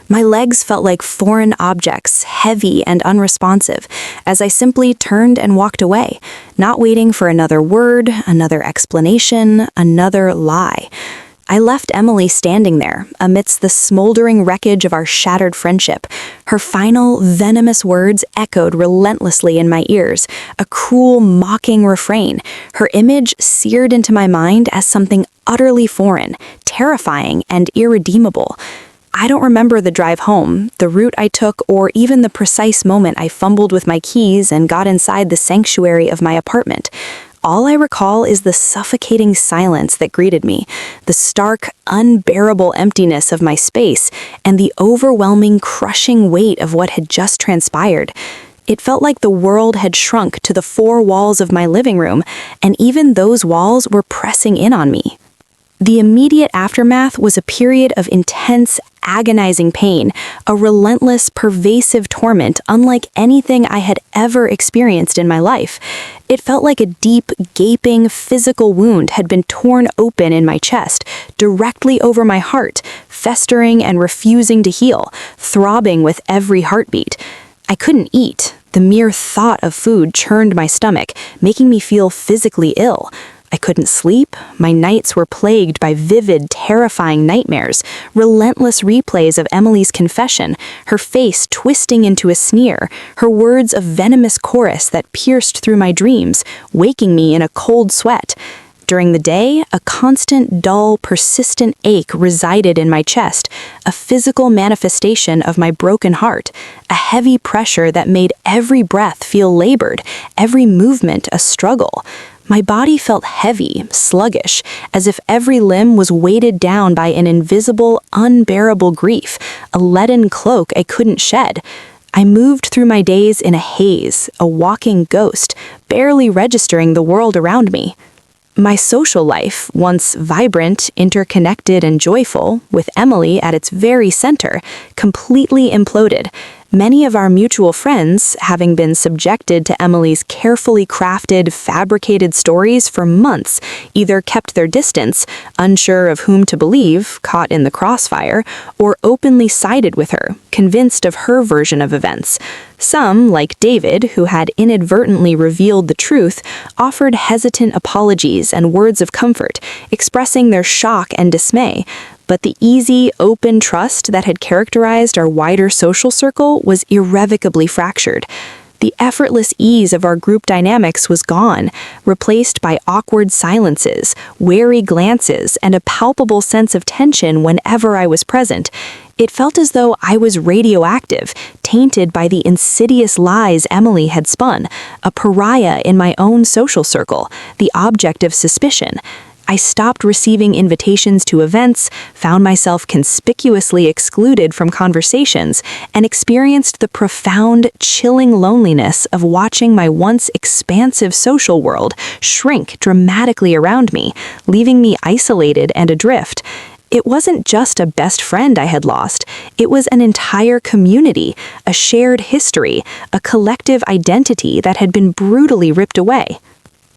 My legs felt like foreign objects, heavy and unresponsive, as I simply turned and walked away, not waiting for another word, another explanation, another lie. I left Emily standing there, amidst the smoldering wreckage of our shattered friendship. Her final, venomous words echoed relentlessly in my ears, a cruel, mocking refrain, her image seared into my mind as something utterly foreign, terrifying, and irredeemable. I don't remember the drive home, the route I took, or even the precise moment I fumbled with my keys and got inside the sanctuary of my apartment. All I recall is the suffocating silence that greeted me, the stark, unbearable emptiness of my space, and the overwhelming, crushing weight of what had just transpired. It felt like the world had shrunk to the four walls of my living room, and even those walls were pressing in on me. The immediate aftermath was a period of intense, agonizing pain, a relentless, pervasive torment unlike anything I had ever experienced in my life. It felt like a deep, gaping, physical wound had been torn open in my chest, directly over my heart, festering and refusing to heal, throbbing with every heartbeat. I couldn't eat. The mere thought of food churned my stomach, making me feel physically ill. I couldn't sleep. My nights were plagued by vivid, terrifying nightmares, relentless replays of Emily's confession, her face twisting into a sneer, her words a venomous chorus that pierced through my dreams, waking me in a cold sweat. During the day, a constant, dull, persistent ache resided in my chest, a physical manifestation of my broken heart, a heavy pressure that made every breath feel labored, every movement a struggle. My body felt heavy, sluggish, as if every limb was weighted down by an invisible, unbearable grief, a leaden cloak I couldn't shed. I moved through my days in a haze, a walking ghost, barely registering the world around me. My social life, once vibrant, interconnected, and joyful, with Emily at its very center, completely imploded. Many of our mutual friends, having been subjected to Emily's carefully crafted, fabricated stories for months, either kept their distance, unsure of whom to believe, caught in the crossfire, or openly sided with her, convinced of her version of events. Some, like David, who had inadvertently revealed the truth, offered hesitant apologies and words of comfort, expressing their shock and dismay. But the easy, open trust that had characterized our wider social circle was irrevocably fractured. The effortless ease of our group dynamics was gone, replaced by awkward silences, wary glances, and a palpable sense of tension whenever I was present. It felt as though I was radioactive, tainted by the insidious lies Emily had spun, a pariah in my own social circle, the object of suspicion. I stopped receiving invitations to events, found myself conspicuously excluded from conversations, and experienced the profound, chilling loneliness of watching my once expansive social world shrink dramatically around me, leaving me isolated and adrift. It wasn't just a best friend I had lost, it was an entire community, a shared history, a collective identity that had been brutally ripped away.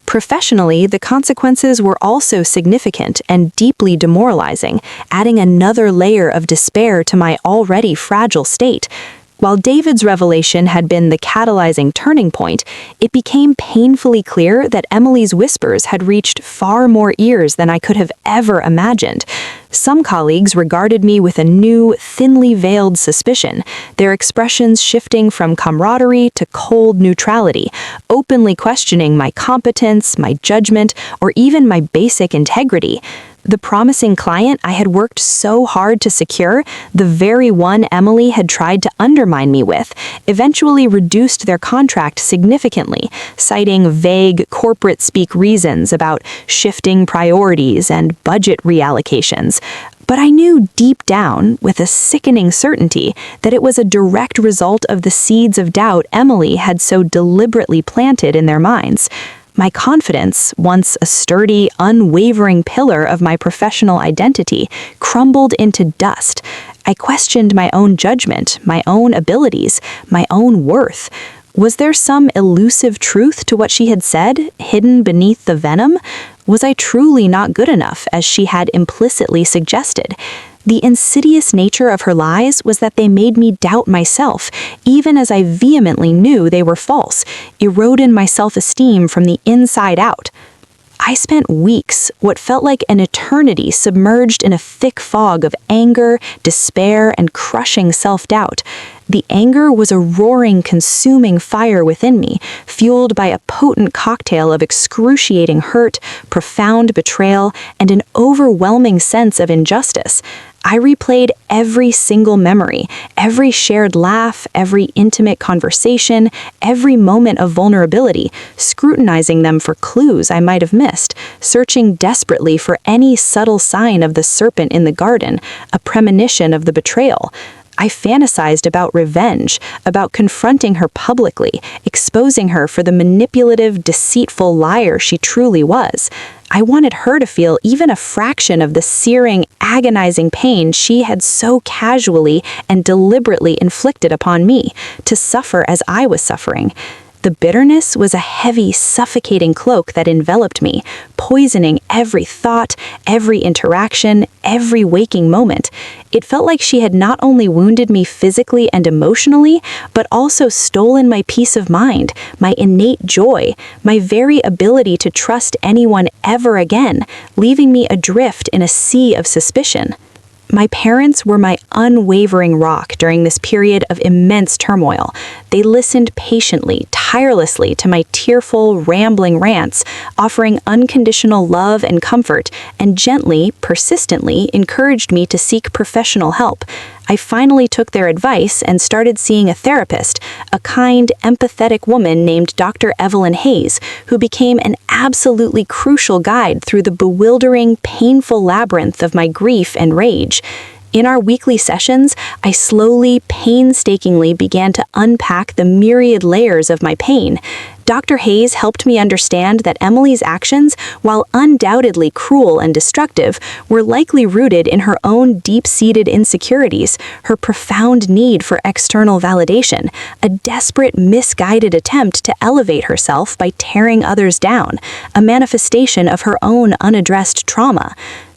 Professionally, the consequences were also significant and deeply demoralizing, adding another layer of despair to my already fragile state. While David's revelation had been the catalyzing turning point, it became painfully clear that Emily's whispers had reached far more ears than I could have ever imagined. Some colleagues regarded me with a new, thinly veiled suspicion, their expressions shifting from camaraderie to cold neutrality, openly questioning my competence, my judgment, or even my basic integrity. The promising client I had worked so hard to secure, the very one Emily had tried to undermine me with, eventually reduced their contract significantly, citing vague corporate-speak reasons about shifting priorities and budget reallocations. But I knew deep down, with a sickening certainty, that it was a direct result of the seeds of doubt Emily had so deliberately planted in their minds. My confidence, once a sturdy, unwavering pillar of my professional identity, crumbled into dust. I questioned my own judgment, my own abilities, my own worth. Was there some elusive truth to what she had said, hidden beneath the venom? Was I truly not good enough, as she had implicitly suggested? The insidious nature of her lies was that they made me doubt myself, even as I vehemently knew they were false, eroding my self-esteem from the inside out. I spent weeks, what felt like an eternity, submerged in a thick fog of anger, despair, and crushing self-doubt. The anger was a roaring, consuming fire within me, fueled by a potent cocktail of excruciating hurt, profound betrayal, and an overwhelming sense of injustice. I replayed every single memory, every shared laugh, every intimate conversation, every moment of vulnerability, scrutinizing them for clues I might have missed, searching desperately for any subtle sign of the serpent in the garden, a premonition of the betrayal. I fantasized about revenge, about confronting her publicly, exposing her for the manipulative, deceitful liar she truly was. I wanted her to feel even a fraction of the searing, agonizing pain she had so casually and deliberately inflicted upon me, to suffer as I was suffering. The bitterness was a heavy, suffocating cloak that enveloped me, poisoning every thought, every interaction, every waking moment. It felt like she had not only wounded me physically and emotionally, but also stolen my peace of mind, my innate joy, my very ability to trust anyone ever again, leaving me adrift in a sea of suspicion. My parents were my unwavering rock during this period of immense turmoil. They listened patiently, tirelessly to my tearful, rambling rants, offering unconditional love and comfort, and gently, persistently encouraged me to seek professional help. I finally took their advice and started seeing a therapist, a kind, empathetic woman named Dr. Evelyn Hayes, who became an absolutely crucial guide through the bewildering, painful labyrinth of my grief and rage. In our weekly sessions, I slowly, painstakingly began to unpack the myriad layers of my pain. Dr. Hayes helped me understand that Emily's actions, while undoubtedly cruel and destructive, were likely rooted in her own deep-seated insecurities, her profound need for external validation, a desperate, misguided attempt to elevate herself by tearing others down, a manifestation of her own unaddressed trauma.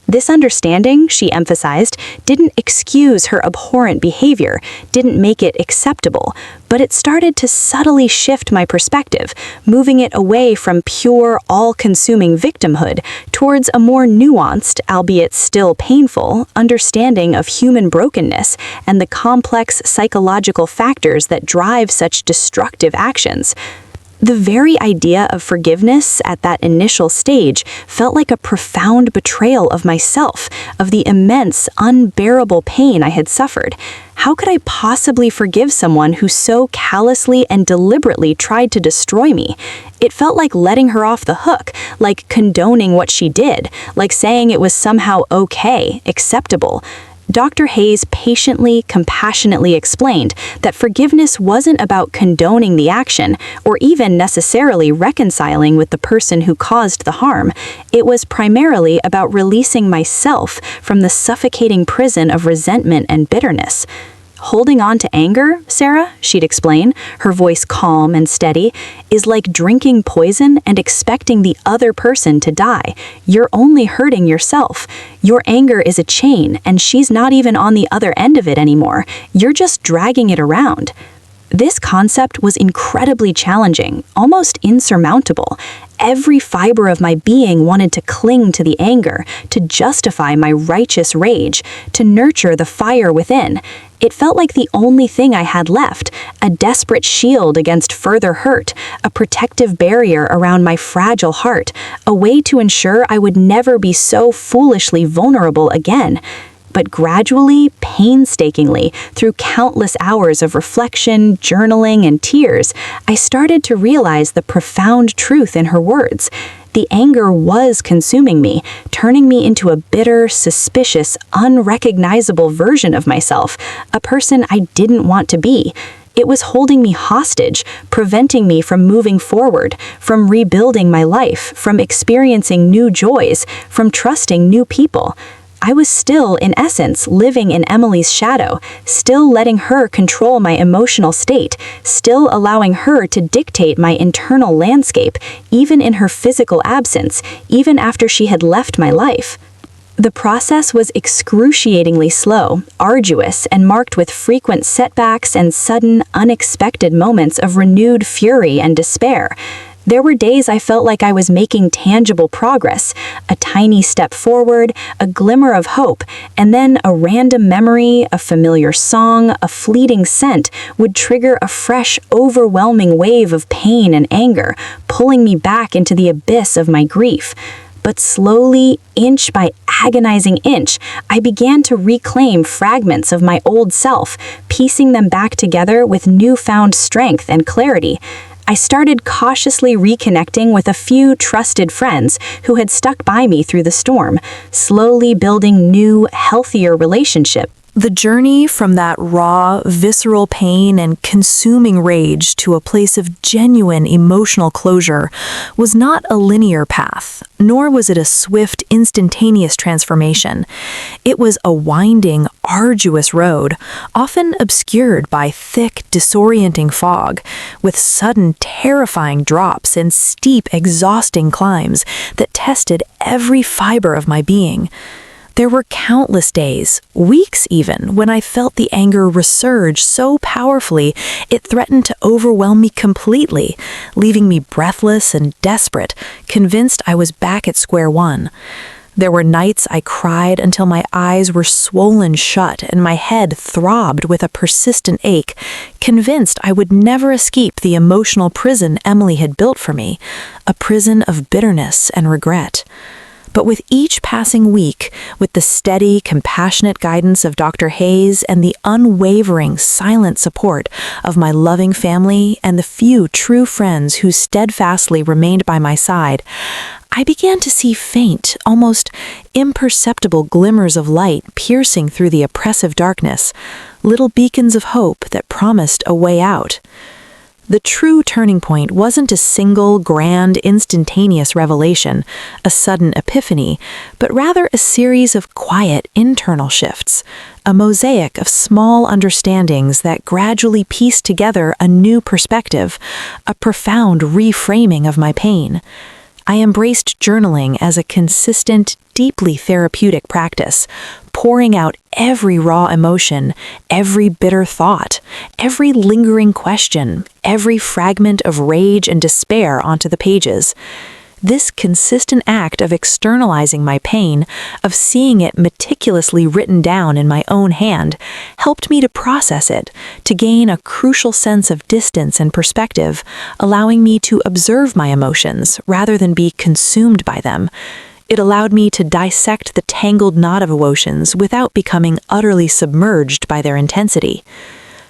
This understanding, she emphasized, didn't excuse her abhorrent behavior, didn't make it acceptable, but it started to subtly shift my perspective, moving it away from pure, all-consuming victimhood towards a more nuanced, albeit still painful, understanding of human brokenness and the complex psychological factors that drive such destructive actions. The very idea of forgiveness at that initial stage felt like a profound betrayal of myself, of the immense, unbearable pain I had suffered. How could I possibly forgive someone who so callously and deliberately tried to destroy me? It felt like letting her off the hook, like condoning what she did, like saying it was somehow okay, acceptable. Dr. Hayes patiently, compassionately explained that forgiveness wasn't about condoning the action or even necessarily reconciling with the person who caused the harm. It was primarily about releasing myself from the suffocating prison of resentment and bitterness. Holding on to anger, Sarah, she'd explain, her voice calm and steady, is like drinking poison and expecting the other person to die. You're only hurting yourself. Your anger is a chain, and she's not even on the other end of it anymore. You're just dragging it around. This concept was incredibly challenging, almost insurmountable. Every fiber of my being wanted to cling to the anger, to justify my righteous rage, to nurture the fire within. It felt like the only thing I had left, a desperate shield against further hurt, a protective barrier around my fragile heart, a way to ensure I would never be so foolishly vulnerable again. But gradually, painstakingly, through countless hours of reflection, journaling, and tears, I started to realize the profound truth in her words. The anger was consuming me, turning me into a bitter, suspicious, unrecognizable version of myself, a person I didn't want to be. It was holding me hostage, preventing me from moving forward, from rebuilding my life, from experiencing new joys, from trusting new people. I was still, in essence, living in Emily's shadow, still letting her control my emotional state, still allowing her to dictate my internal landscape, even in her physical absence, even after she had left my life. The process was excruciatingly slow, arduous, and marked with frequent setbacks and sudden, unexpected moments of renewed fury and despair. There were days I felt like I was making tangible progress, a tiny step forward, a glimmer of hope, and then a random memory, a familiar song, a fleeting scent would trigger a fresh, overwhelming wave of pain and anger, pulling me back into the abyss of my grief. But slowly, inch by agonizing inch, I began to reclaim fragments of my old self, piecing them back together with newfound strength and clarity. I started cautiously reconnecting with a few trusted friends who had stuck by me through the storm, slowly building new, healthier relationships. The journey from that raw, visceral pain and consuming rage to a place of genuine emotional closure was not a linear path, nor was it a swift, instantaneous transformation. It was a winding, arduous road, often obscured by thick, disorienting fog, with sudden, terrifying drops and steep, exhausting climbs that tested every fiber of my being. There were countless days, weeks even, when I felt the anger resurge so powerfully it threatened to overwhelm me completely, leaving me breathless and desperate, convinced I was back at square one. There were nights I cried until my eyes were swollen shut and my head throbbed with a persistent ache, convinced I would never escape the emotional prison Emily had built for me, a prison of bitterness and regret. But with each passing week, with the steady, compassionate guidance of Dr. Hayes and the unwavering, silent support of my loving family and the few true friends who steadfastly remained by my side, I began to see faint, almost imperceptible glimmers of light piercing through the oppressive darkness, little beacons of hope that promised a way out. The true turning point wasn't a single, grand, instantaneous revelation, a sudden epiphany, but rather a series of quiet internal shifts, a mosaic of small understandings that gradually pieced together a new perspective, a profound reframing of my pain. I embraced journaling as a consistent, deeply therapeutic practice, pouring out every raw emotion, every bitter thought, every lingering question, every fragment of rage and despair onto the pages. This consistent act of externalizing my pain, of seeing it meticulously written down in my own hand, helped me to process it, to gain a crucial sense of distance and perspective, allowing me to observe my emotions rather than be consumed by them. It allowed me to dissect the tangled knot of emotions without becoming utterly submerged by their intensity.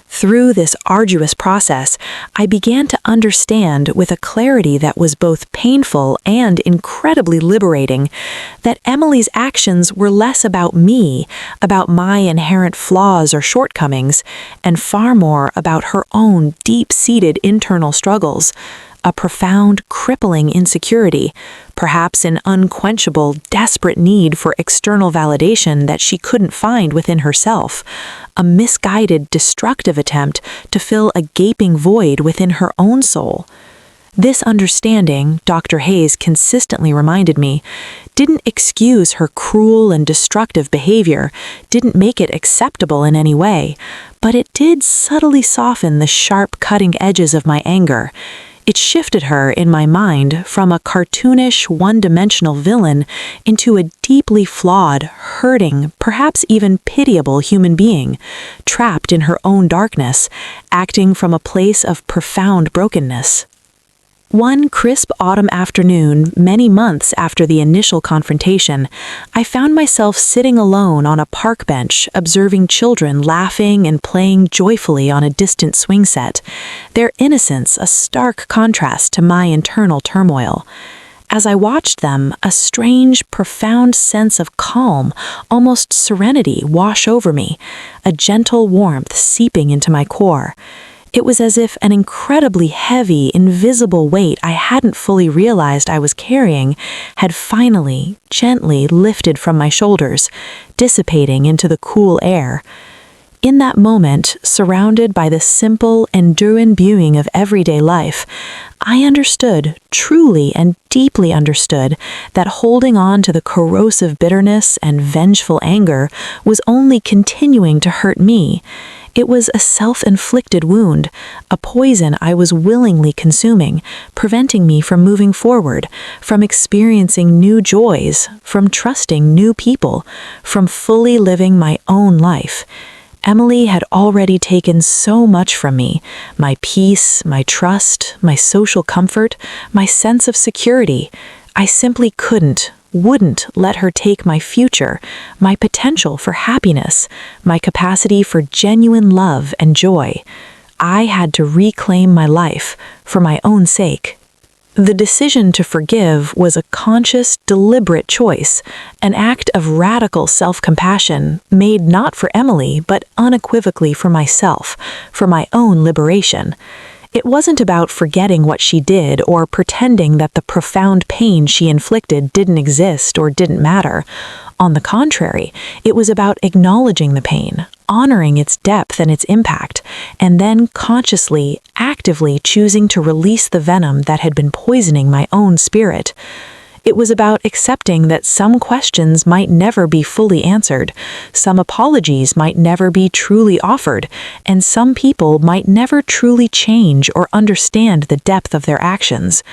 Through this arduous process, I began to understand with a clarity that was both painful and incredibly liberating that Emily's actions were less about me, about my inherent flaws or shortcomings, and far more about her own deep-seated internal struggles. A profound, crippling insecurity, perhaps an unquenchable, desperate need for external validation that she couldn't find within herself, a misguided, destructive attempt to fill a gaping void within her own soul. This understanding, Dr. Hayes consistently reminded me, didn't excuse her cruel and destructive behavior, didn't make it acceptable in any way, but it did subtly soften the sharp, cutting edges of my anger. It shifted her, in my mind, from a cartoonish, one-dimensional villain into a deeply flawed, hurting, perhaps even pitiable human being, trapped in her own darkness, acting from a place of profound brokenness. One crisp autumn afternoon, many months after the initial confrontation, I found myself sitting alone on a park bench, observing children laughing and playing joyfully on a distant swing set, their innocence a stark contrast to my internal turmoil. As I watched them, a strange, profound sense of calm, almost serenity, wash over me, a gentle warmth seeping into my core. It was as if an incredibly heavy, invisible weight I hadn't fully realized I was carrying had finally, gently lifted from my shoulders, dissipating into the cool air. In that moment, surrounded by the simple, enduring viewing of everyday life, I understood, truly and deeply understood, that holding on to the corrosive bitterness and vengeful anger was only continuing to hurt me. It was a self-inflicted wound, a poison I was willingly consuming, preventing me from moving forward, from experiencing new joys, from trusting new people, from fully living my own life. Emily had already taken so much from me, my peace, my trust, my social comfort, my sense of security. I simply wouldn't let her take my future, my potential for happiness, my capacity for genuine love and joy. I had to reclaim my life for my own sake. The decision to forgive was a conscious, deliberate choice, an act of radical self-compassion made not for Emily, but unequivocally for myself, for my own liberation. It wasn't about forgetting what she did or pretending that the profound pain she inflicted didn't exist or didn't matter. On the contrary, it was about acknowledging the pain, honoring its depth and its impact, and then consciously, actively choosing to release the venom that had been poisoning my own spirit. It was about accepting that some questions might never be fully answered, some apologies might never be truly offered, and some people might never truly change or understand the depth of their actions.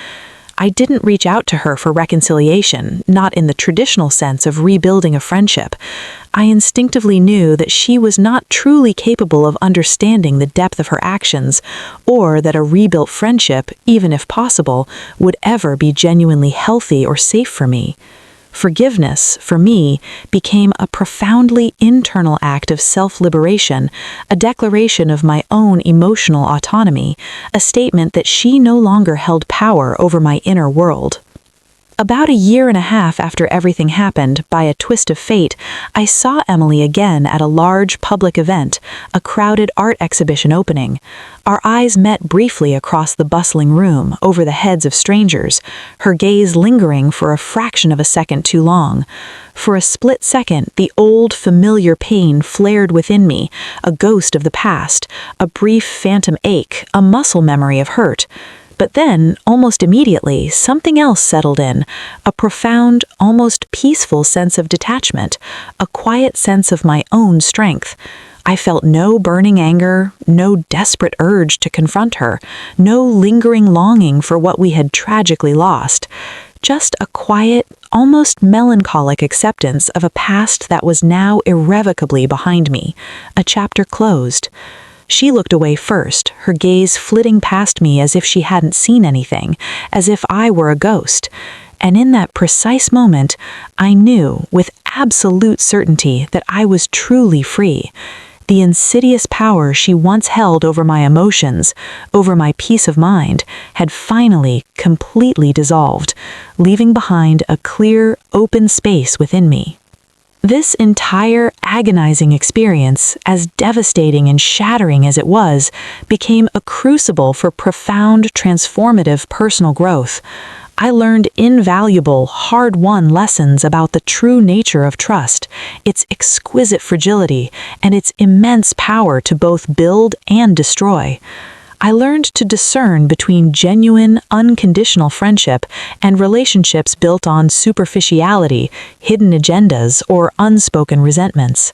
I didn't reach out to her for reconciliation, not in the traditional sense of rebuilding a friendship. I instinctively knew that she was not truly capable of understanding the depth of her actions, or that a rebuilt friendship, even if possible, would ever be genuinely healthy or safe for me. Forgiveness, for me, became a profoundly internal act of self-liberation, a declaration of my own emotional autonomy, a statement that she no longer held power over my inner world. About a year and a half after everything happened, by a twist of fate, I saw Emily again at a large public event, a crowded art exhibition opening. Our eyes met briefly across the bustling room, over the heads of strangers, her gaze lingering for a fraction of a second too long. For a split second, the old, familiar pain flared within me, a ghost of the past, a brief phantom ache, a muscle memory of hurt. But then, almost immediately, something else settled in, a profound, almost peaceful sense of detachment, a quiet sense of my own strength. I felt no burning anger, no desperate urge to confront her, no lingering longing for what we had tragically lost. Just a quiet, almost melancholic acceptance of a past that was now irrevocably behind me, a chapter closed. She looked away first, her gaze flitting past me as if she hadn't seen anything, as if I were a ghost. And in that precise moment, I knew with absolute certainty that I was truly free. The insidious power she once held over my emotions, over my peace of mind, had finally, completely dissolved, leaving behind a clear, open space within me. This entire agonizing experience, as devastating and shattering as it was, became a crucible for profound, transformative personal growth. I learned invaluable, hard-won lessons about the true nature of trust, its exquisite fragility, and its immense power to both build and destroy. I learned to discern between genuine, unconditional friendship and relationships built on superficiality, hidden agendas, or unspoken resentments.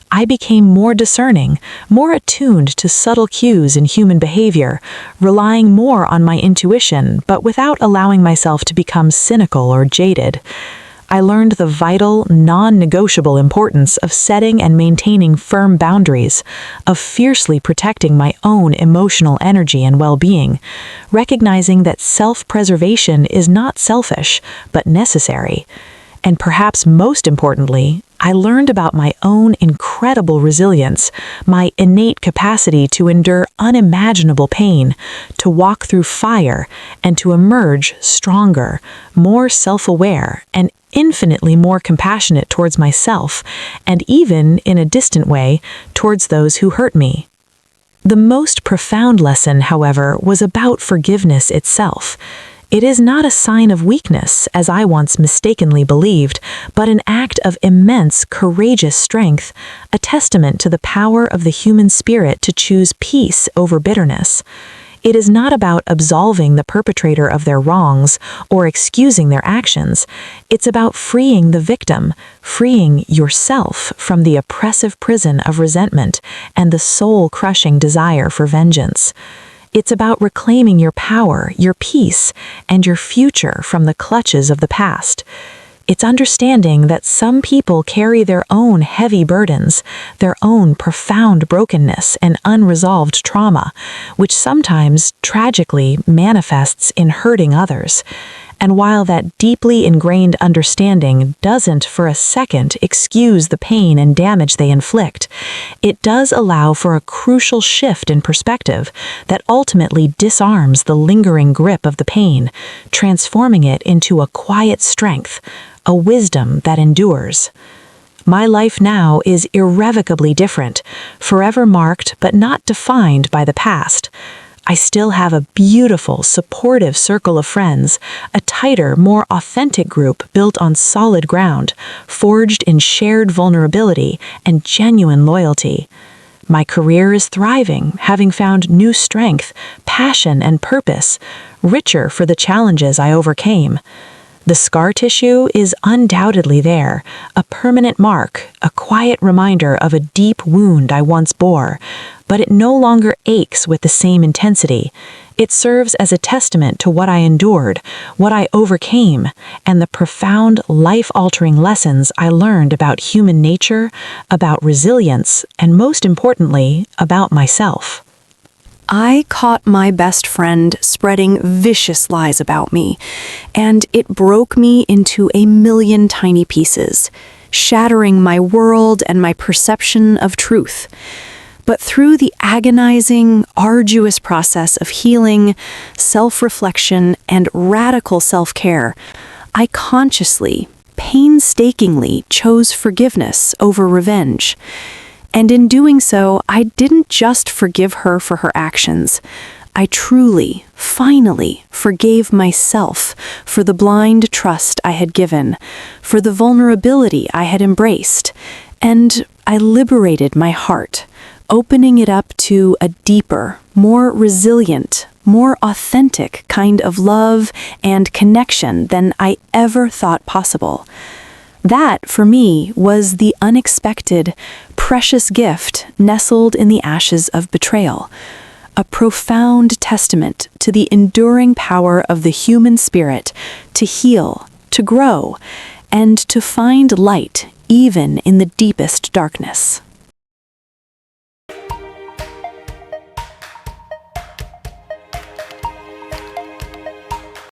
I became more discerning, more attuned to subtle cues in human behavior, relying more on my intuition, but without allowing myself to become cynical or jaded. I learned the vital, non-negotiable importance of setting and maintaining firm boundaries, of fiercely protecting my own emotional energy and well-being, recognizing that self-preservation is not selfish, but necessary. And perhaps most importantly, I learned about my own incredible resilience, my innate capacity to endure unimaginable pain, to walk through fire, and to emerge stronger, more self-aware, and infinitely more compassionate towards myself, and even, in a distant way, towards those who hurt me. The most profound lesson, however, was about forgiveness itself. It is not a sign of weakness, as I once mistakenly believed, but an act of immense, courageous strength, a testament to the power of the human spirit to choose peace over bitterness. It is not about absolving the perpetrator of their wrongs or excusing their actions. It's about freeing the victim, freeing yourself from the oppressive prison of resentment and the soul-crushing desire for vengeance. It's about reclaiming your power, your peace, and your future from the clutches of the past. It's understanding that some people carry their own heavy burdens, their own profound brokenness and unresolved trauma, which sometimes, tragically, manifests in hurting others. And while that deeply ingrained understanding doesn't for a second excuse the pain and damage they inflict, it does allow for a crucial shift in perspective that ultimately disarms the lingering grip of the pain, transforming it into a quiet strength, a wisdom that endures. My life now is irrevocably different, forever marked but not defined by the past. I still have a beautiful, supportive circle of friends, a tighter, more authentic group built on solid ground, forged in shared vulnerability and genuine loyalty. My career is thriving, having found new strength, passion, and purpose, richer for the challenges I overcame. The scar tissue is undoubtedly there, a permanent mark, a quiet reminder of a deep wound I once bore, but it no longer aches with the same intensity. It serves as a testament to what I endured, what I overcame, and the profound, life-altering lessons I learned about human nature, about resilience, and most importantly, about myself. I caught my best friend spreading vicious lies about me, and it broke me into a million tiny pieces, shattering my world and my perception of truth. But through the agonizing, arduous process of healing, self-reflection, and radical self-care, I consciously, painstakingly chose forgiveness over revenge. And in doing so, I didn't just forgive her for her actions. I truly, finally forgave myself for the blind trust I had given, for the vulnerability I had embraced, and I liberated my heart, opening it up to a deeper, more resilient, more authentic kind of love and connection than I ever thought possible. That, for me, was the unexpected, precious gift nestled in the ashes of betrayal, a profound testament to the enduring power of the human spirit to heal, to grow, and to find light even in the deepest darkness.